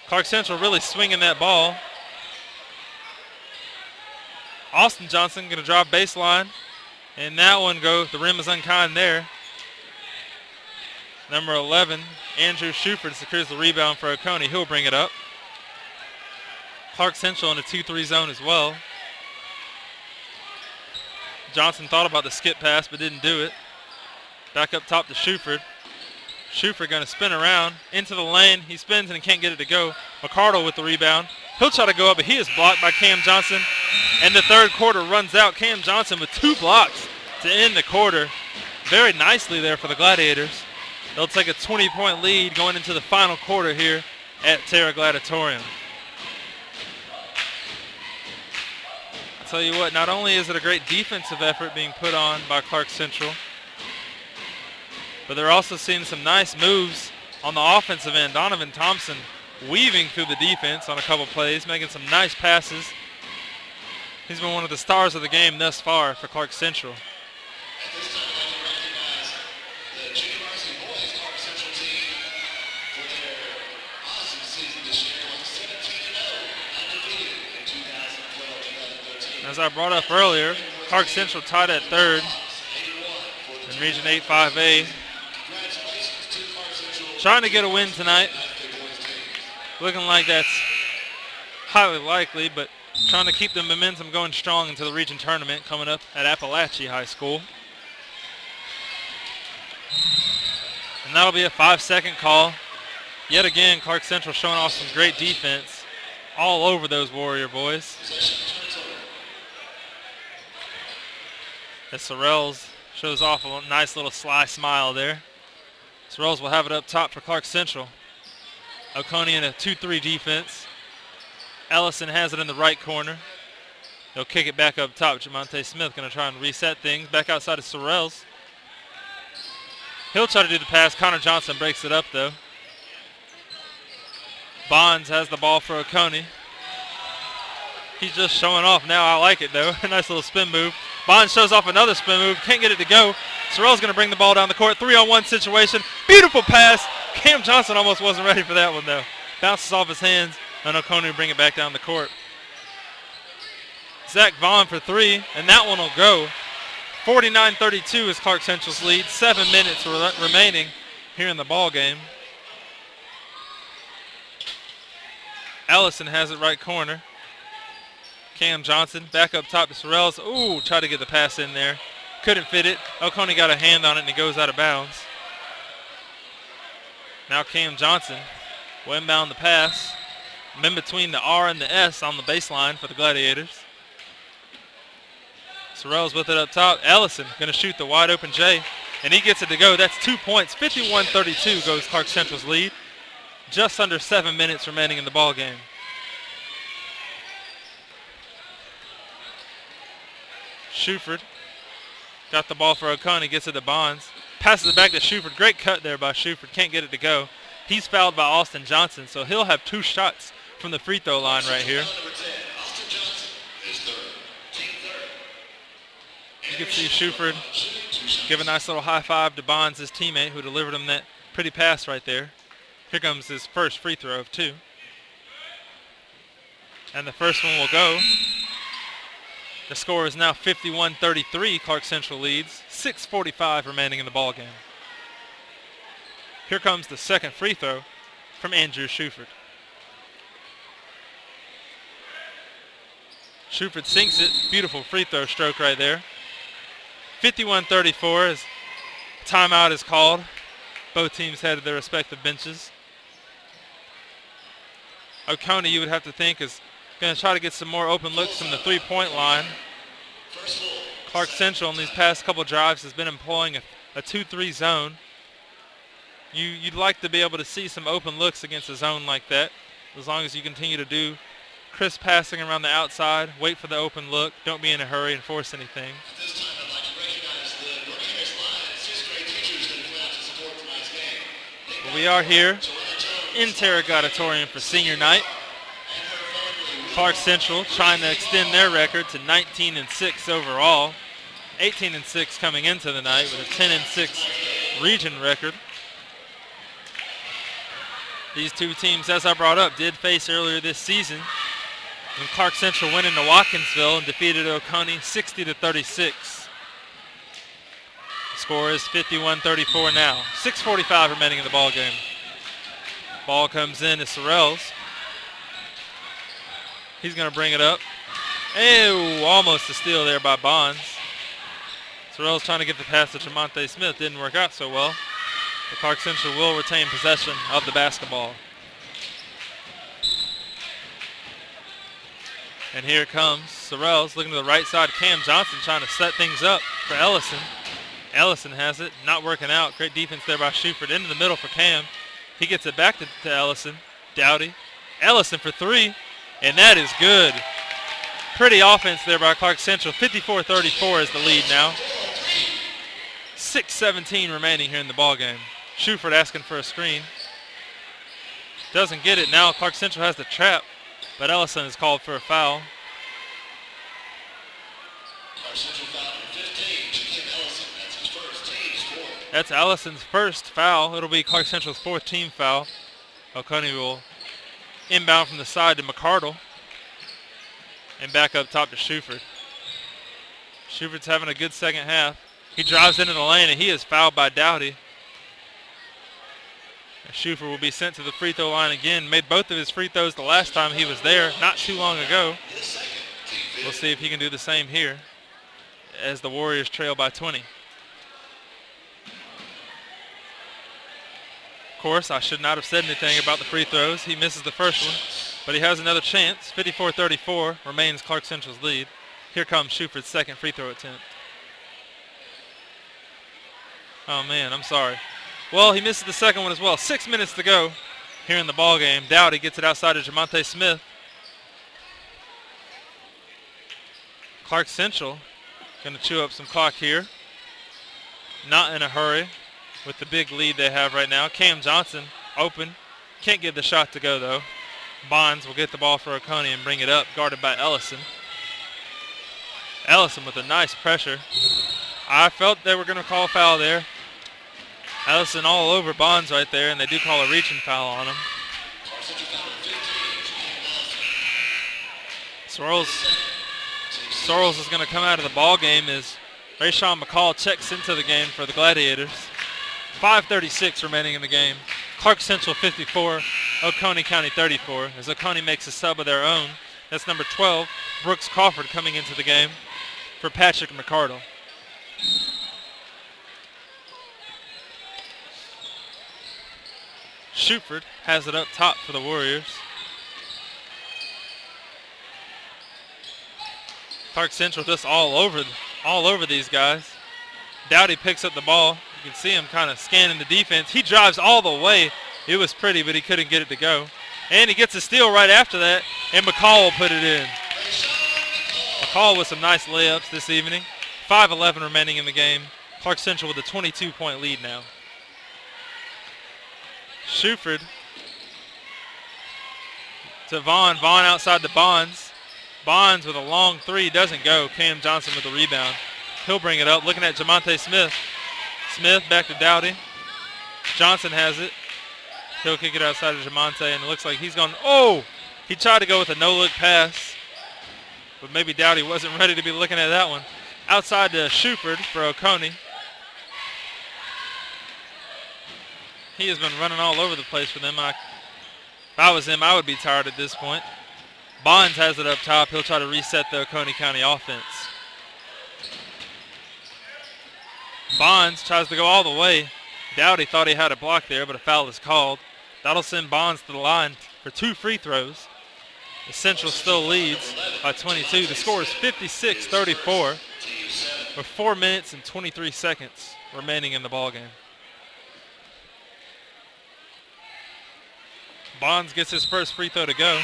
Clarke Central really swinging that ball. Austin Johnson going to drop baseline, and that one the rim is unkind there. Number 11, Andrew Shuford secures the rebound for Oconee. He'll bring it up. Clarke Central in a 2-3 zone as well. Johnson thought about the skip pass but didn't do it. Back up top to Shuford. Shuford going to spin around into the lane. He spins and he can't get it to go. McCardle with the rebound. He'll try to go up, but he is blocked by Cam Johnson. And the third quarter runs out. Cam Johnson with 2 blocks to end the quarter. Very nicely there for the Gladiators. They'll take a 20-point lead going into the final quarter here at Terra Gladiatorium. I'll tell you what, not only is it a great defensive effort being put on by Clarke Central, but they're also seeing some nice moves on the offensive end. Donovan Thompson weaving through the defense on a couple plays, making some nice passes. He's been one of the stars of the game thus far for Clarke Central. As I brought up earlier, Clarke Central tied at third in Region 8 5A. Trying to get a win tonight. Looking like that's highly likely, but trying to keep the momentum going strong into the region tournament coming up at Appalachia High School. And that'll be a 5-second call. Yet again, Clarke Central showing off some great defense all over those Warrior boys. As Sorrells shows off a nice little sly smile there. Sorrells will have it up top for Clarke Central. Oconee in a 2-3 defense. Ellison has it in the right corner. They'll kick it back up top. Jamonte Smith going to try and reset things. Back outside of Sorrells. He'll try to do the pass. Connor Johnson breaks it up, though. Bonds has the ball for Oconee. He's just showing off now. I like it, though. A nice little spin move. Bond shows off another spin move. Can't get it to go. Sorrell's going to bring the ball down the court. 3-on-1 situation. Beautiful pass. Cam Johnson almost wasn't ready for that one, though. Bounces off his hands, and Oconee will bring it back down the court. Zach Vaughn for three, and that one will go. 49-32 is Clarke Central's lead. 7 minutes remaining here in the ball game. Ellison has it right corner. Cam Johnson back up top to Sorrells. Ooh, tried to get the pass in there. Couldn't fit it. Oconee got a hand on it and it goes out of bounds. Now Cam Johnson will inbound the pass. In between the R and the S on the baseline for the Gladiators. Sorrells with it up top. Ellison going to shoot the wide open J, and he gets it to go. That's 2 points. 51-32 goes Clarke Central's lead. Just under 7 minutes remaining in the ball game. Shuford got the ball for Oconee, gets it to Bonds. Passes it back to Shuford. Great cut there by Shuford. Can't get it to go. He's fouled by Austin Johnson, so he'll have 2 shots from the free throw line right here. You can see Shuford give a nice little high five to Bonds, his teammate, who delivered him that pretty pass right there. Here comes his first free throw of 2. And the first one will go. The score is now 51-33. Clarke Central leads. 6:45 remaining in the ball game. Here comes the second free throw from Andrew Shuford. Shuford sinks it. Beautiful free throw stroke right there. 51-34 as timeout is called. Both teams headed their respective benches. Oconee, you would have to think, is going to try to get some more open looks from the three-point line. Clarke Central in these past couple drives has been employing a 2-3 zone. You'd like to be able to see some open looks against a zone like that, as long as you continue to do crisp passing around the outside, wait for the open look, don't be in a hurry and force anything. But we are here in Interrogatorium for senior night. Clarke Central trying to extend their record to 19-6 overall. 18-6 coming into the night with a 10-6 region record. These two teams, as I brought up, did face earlier this season when Clarke Central went into Watkinsville and defeated Oconee 60-36. The score is 51-34 now. 6:45 remaining in the ball game. Ball comes in to Sorrells. He's going to bring it up. Ew, almost a steal there by Bonds. Sorrells trying to get the pass to Tremonte Smith. Didn't work out so well. But Clarke Central will retain possession of the basketball. And here comes Sorrells looking to the right side. Cam Johnson trying to set things up for Ellison. Ellison has it. Not working out. Great defense there by Shuford. Into the middle for Cam. He gets it back to Ellison. Dowdy. Ellison for 3. And that is good. Pretty offense there by Clarke Central. 54-34 is the lead now. 6:17 remaining here in the ballgame. Shuford asking for a screen. Doesn't get it. Now Clarke Central has the trap, but Ellison is called for a foul. That's Ellison's first foul. It'll be Clarke Central's 4th team foul. Oconee will inbound from the side to McCardle. And back up top to Shuford. Shuford's having a good second half. He drives into the lane and he is fouled by Dowdy. Shuford will be sent to the free throw line again. Made both of his free throws the last time he was there, not too long ago. We'll see if he can do the same here as the Warriors trail by 20. Of course, I should not have said anything about the free throws. He misses the first one, but he has another chance. 54-34 remains Clarke Central's lead. Here comes Shuford's second free throw attempt. Oh man, I'm sorry. Well, he misses the second one as well. 6 minutes to go here in the ball game. Dowdy gets it outside to Tremonte Smith. Clarke Central going to chew up some clock here. Not in a hurry with the big lead they have right now. Cam Johnson open. Can't get the shot to go though. Bonds will get the ball for Oconee and bring it up, guarded by Ellison. Ellison with a nice pressure. I felt they were going to call a foul there. Ellison all over Bonds right there, and they do call a reaching foul on him. Sorrells is going to come out of the ball game as Rayshawn McCall checks into the game for the Gladiators. 5:36 remaining in the game. Clarke Central 54, Oconee County 34, as Oconee makes a sub of their own. That's number 12, Brooks Crawford, coming into the game for Patrick McCardle. Shuford has it up top for the Warriors. Clarke Central just all over these guys. Dowdy picks up the ball. You can see him kind of scanning the defense. He drives all the way. It was pretty, but he couldn't get it to go. And he gets a steal right after that, and McCall will put it in. McCall with some nice layups this evening. 5:11 remaining in the game. Clarke Central with a 22-point lead now. Shuford to Vaughn. Vaughn outside the Bonds. Bonds with a long three, doesn't go. Cam Johnson with the rebound. He'll bring it up, looking at Jamonte Smith. Smith back to Dowdy. Johnson has it. He'll kick it outside of Jamonte, and it looks like he's gone. Oh! He tried to go with a no-look pass, but maybe Dowdy wasn't ready to be looking at that one. Outside to Shuford for Oconee. He has been running all over the place for them. If I was him, I would be tired at this point. Bonds has it up top. He'll try to reset the Oconee County offense. Bonds tries to go all the way. Dowdy thought he had a block there, but a foul is called. That'll send Bonds to the line for 2 free throws. The Central still leads by 22. The score is 56-34 with 4 minutes and 23 seconds remaining in the ballgame. Bonds gets his first free throw to go.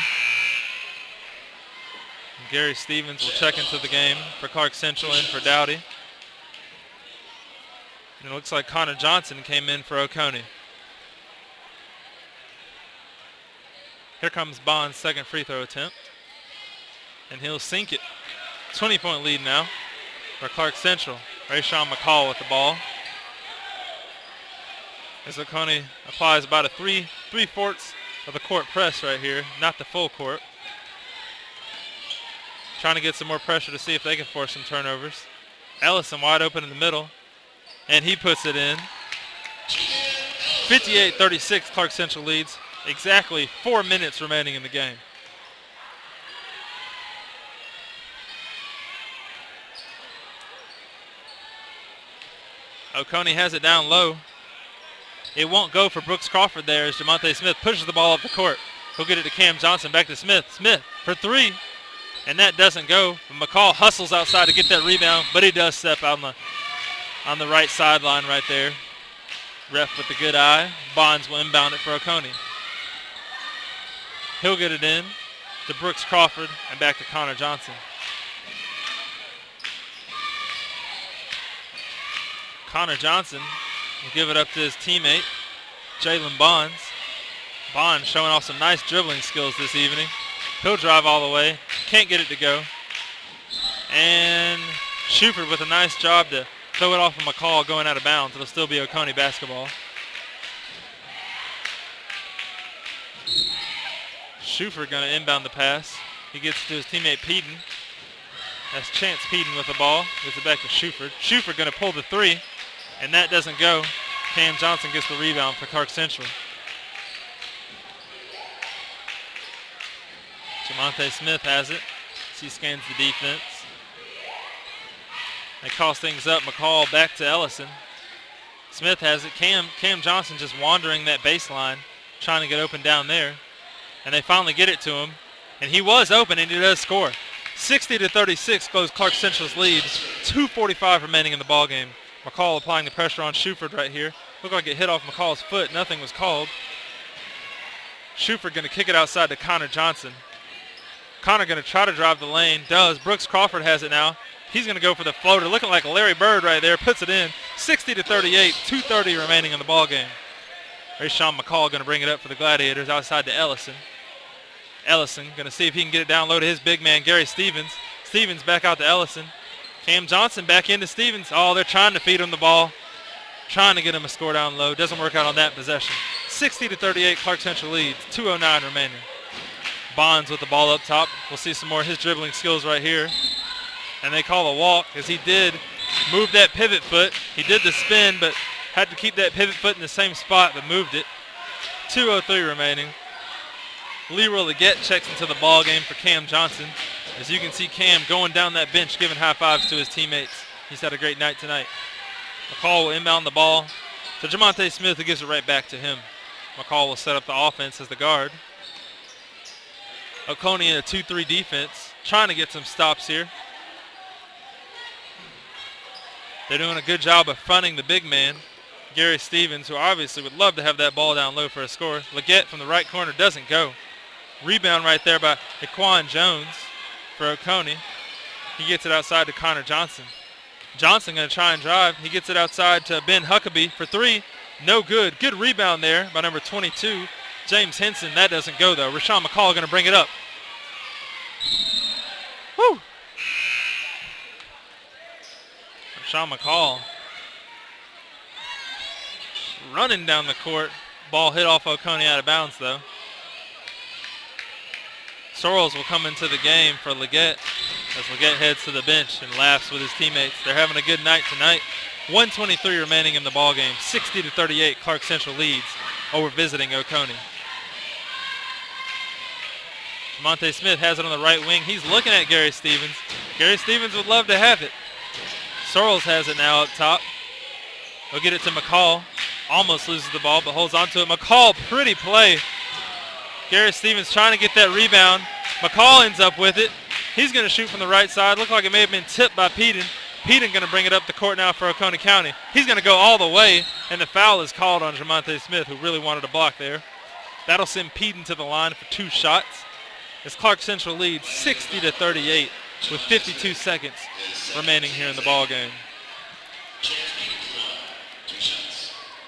And Gary Stevens will check into the game for Clarke Central and for Dowdy. And it looks like Connor Johnson came in for Oconee. Here comes Bond's second free throw attempt. And he'll sink it. 20-point lead now for Clarke Central. Rayshawn McCall with the ball. As Oconee applies about a three-fourths of the court press right here, not the full court. Trying to get some more pressure to see if they can force some turnovers. Ellison wide open in the middle, and he puts it in. 58-36, Clarke Central leads. Exactly 4 minutes remaining in the game. Oconee has it down low. It won't go for Brooks Crawford there as Jamonte Smith pushes the ball up the court. He'll get it to Cam Johnson, back to Smith. Smith for three, and that doesn't go. McCall hustles outside to get that rebound, but he does step out on the right sideline right there. Ref with the good eye. Bonds will inbound it for Oconee. He'll get it in to Brooks Crawford and back to Connor Johnson. Connor Johnson will give it up to his teammate, Jalen Bonds. Bonds showing off some nice dribbling skills this evening. He'll drive all the way. Can't get it to go. And Shuford with a nice job to throw it off of McCall going out of bounds. It'll still be Oconee basketball. Shuford going to inbound the pass. He gets to his teammate Peden. That's Chance Peden with the ball. Gets it back to Shuford. Shuford going to pull the three, and that doesn't go. Cam Johnson gets the rebound for Clarke Central. Jamonte Smith has it. He scans the defense. They cross things up. McCall back to Ellison. Smith has it. Cam Johnson just wandering that baseline, trying to get open down there. And they finally get it to him. And he was open, and he does score. 60-36 goes Clarke Central's lead. 2:45 remaining in the ballgame. McCall applying the pressure on Shuford right here. Looked like it hit off McCall's foot. Nothing was called. Shuford going to kick it outside to Connor Johnson. Connor going to try to drive the lane. Does. Brooks Crawford has it now. He's going to go for the floater. Looking like Larry Bird right there. Puts it in. 60-38. 2:30 remaining in the ballgame. Rayshawn McCall going to bring it up for the Gladiators outside to Ellison. Ellison going to see if he can get it down low to his big man, Gary Stevens. Stevens back out to Ellison. Cam Johnson back into Stevens. Oh, they're trying to feed him the ball. Trying to get him a score down low. Doesn't work out on that possession. 60-38, Clarke Central leads. 2:09 remaining. Bonds with the ball up top. We'll see some more of his dribbling skills right here. And they call a walk as he did move that pivot foot. He did the spin, but had to keep that pivot foot in the same spot, but moved it. 2:03 remaining. Leroy Leggett checks into the ball game for Cam Johnson. As you can see Cam going down that bench, giving high fives to his teammates. He's had a great night tonight. McCall will inbound the ball to Jamonte Smith, who gives it right back to him. McCall will set up the offense as the guard. Oconee in a 2-3 defense, trying to get some stops here. They're doing a good job of fronting the big man, Gary Stevens, who obviously would love to have that ball down low for a score. Leggett from the right corner doesn't go. Rebound right there by Equan Jones for Oconee. He gets it outside to Connor Johnson. Johnson going to try and drive. He gets it outside to Ben Huckabee for three. No good. Good rebound there by number 22, James Henson. That doesn't go, though. Rashawn McCall going to bring it up. Woo! Rashawn McCall running down the court. Ball hit off Oconee out of bounds, though. Sorrells will come into the game for Leggett as Leggett heads to the bench and laughs with his teammates. They're having a good night tonight. 1:23 remaining in the ball game. 60-38, Clarke Central leads over visiting Oconee. Monte Smith has it on the right wing. He's looking at Gary Stevens. Gary Stevens would love to have it. Sorrells has it now up top. He'll get it to McCall. Almost loses the ball, but holds on to it. McCall, pretty play. Gary Stevens trying to get that rebound. McCall ends up with it. He's going to shoot from the right side. Looked like it may have been tipped by Peden. Peden going to bring it up the court now for Oconee County. He's going to go all the way, and the foul is called on Jamonte Smith, who really wanted a block there. That'll send Peden to the line for 2 shots as Clarke Central leads 60-38 with 52 seconds remaining here in the ball game.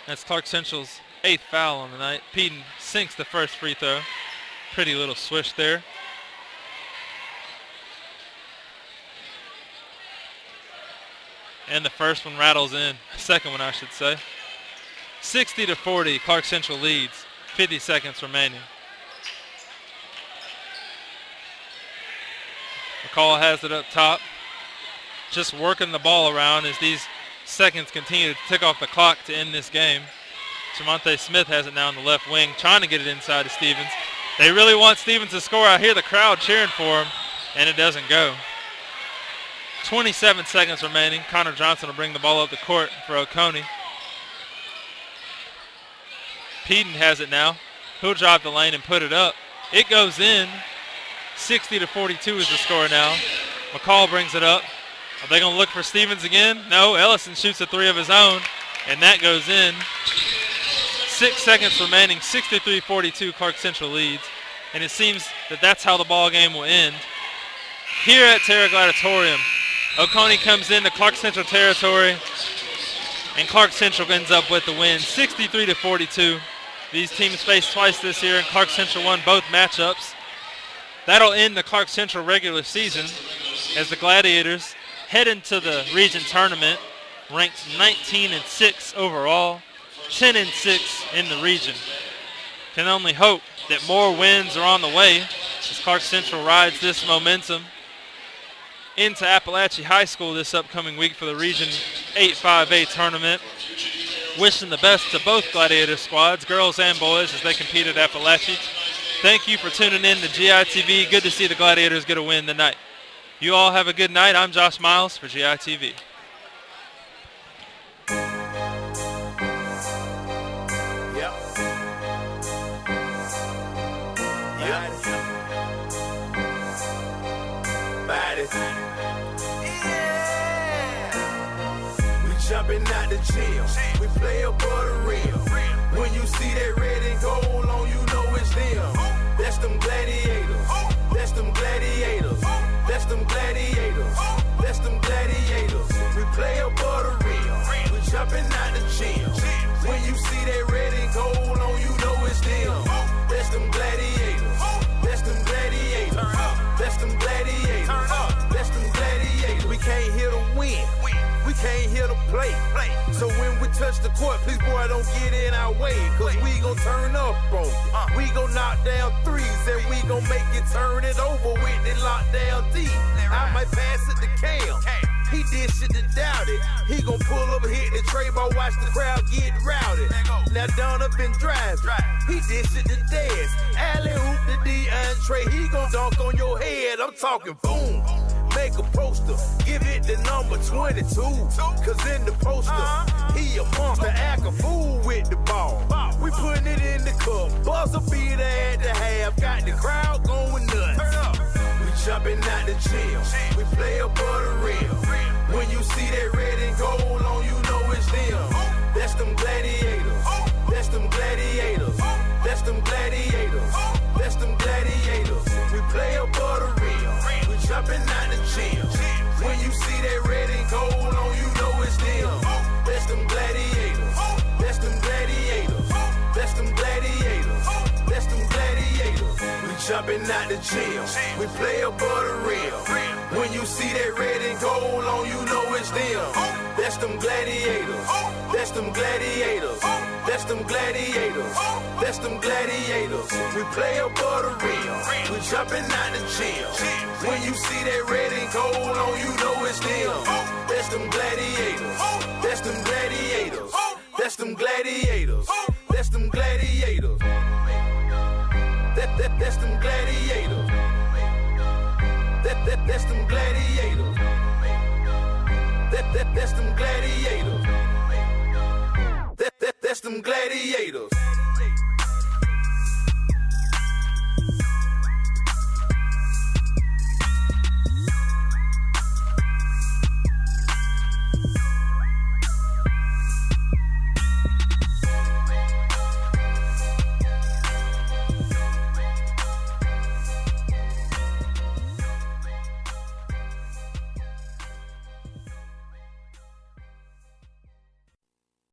That's Clarke Central's 8th foul on the night. Peden sinks the first free throw. Pretty little swish there. And the first one rattles in. Second one, I should say. 60-40, Clarke Central leads. 50 seconds remaining. McCall has it up top. Just working the ball around as these seconds continue to tick off the clock to end this game. Jamonte Smith has it now on the left wing, trying to get it inside to Stevens. They really want Stevens to score. I hear the crowd cheering for him, and it doesn't go. 27 seconds remaining. Connor Johnson will bring the ball up the court for Oconee. Peden has it now. He'll drive the lane and put it up. It goes in. 60-42 is the score now. McCall brings it up. Are they going to look for Stevens again? No, Ellison shoots a 3 of his own, and that goes in. 6 seconds remaining, 63-42, Clarke Central leads. And it seems that that's how the ball game will end. Here at Terra Gladiatorium, Oconee comes into Clarke Central territory, and Clarke Central ends up with the win, 63-42. These teams faced twice this year, and Clarke Central won both matchups. That'll end the Clarke Central regular season as the Gladiators head into the region tournament, ranked 19-6 overall, 10-6 in the region. Can only hope that more wins are on the way as Clarke Central rides this momentum into Appalachia High School this upcoming week for the Region 8-5A tournament. Wishing the best to both Gladiator squads, girls and boys, as they compete at Appalachia. Thank you for tuning in to GITV. Good to see the Gladiators get a win tonight. You all have a good night. I'm Josh Miles for GITV. Jumping out the gym, we play above the rim. When you see that red and gold on, you know it's them. That's them gladiators. That's them gladiators. That's them gladiators. That's them gladiators. We play above the rim. We jumping out the gym. When you see that red and gold on, you know it's them. That's them gladiators. That's them gladiators. That's them gladiators. That's them gladiators. We can't hit a can't hit a play. So when we touch the court, please, boy, don't get in our way. Cause we gon' turn up on you. We gon' knock down threes and we gon' make it turn it over with the lockdown D. I might pass it to Cam. He did shit to doubt it. He gon' pull up, hit the tray ball, watch the crowd get rowdy. Now Don up and drive. He did shit to dance. Alley hoop the DeAndre. He gon' dunk on your head. I'm talking boom. Make a poster, give it the number 22. Cause in the poster, he a monster, act a fool with the ball. We putting it in the cup, buzzer beater at the half, got the crowd going nuts. We jumping out the gym, we play above the rim. When you see that red and gold on, you know it's them. That's them gladiators, that's them gladiators, that's them gladiators, that's them gladiators. We play above the rim, we jumping out the gym. When you see that red and gold on, you know it's them. That's them gladiators, that's them gladiators, that's them gladiators, that's them gladiators. We jumping out the gym, we play above the rim. When you see that red and gold on, you know it's them. That's them gladiators, that's them gladiators, that's them gladiators, that's them gladiators. We play above the rim, we jumping out the gym. When you see that red and gold on, you know it's them. That's them gladiators, that's them gladiators, that's them gladiators, that's them gladiators. That's them gladiators. That's them gladiators. That's them gladiators. That's them gladiators.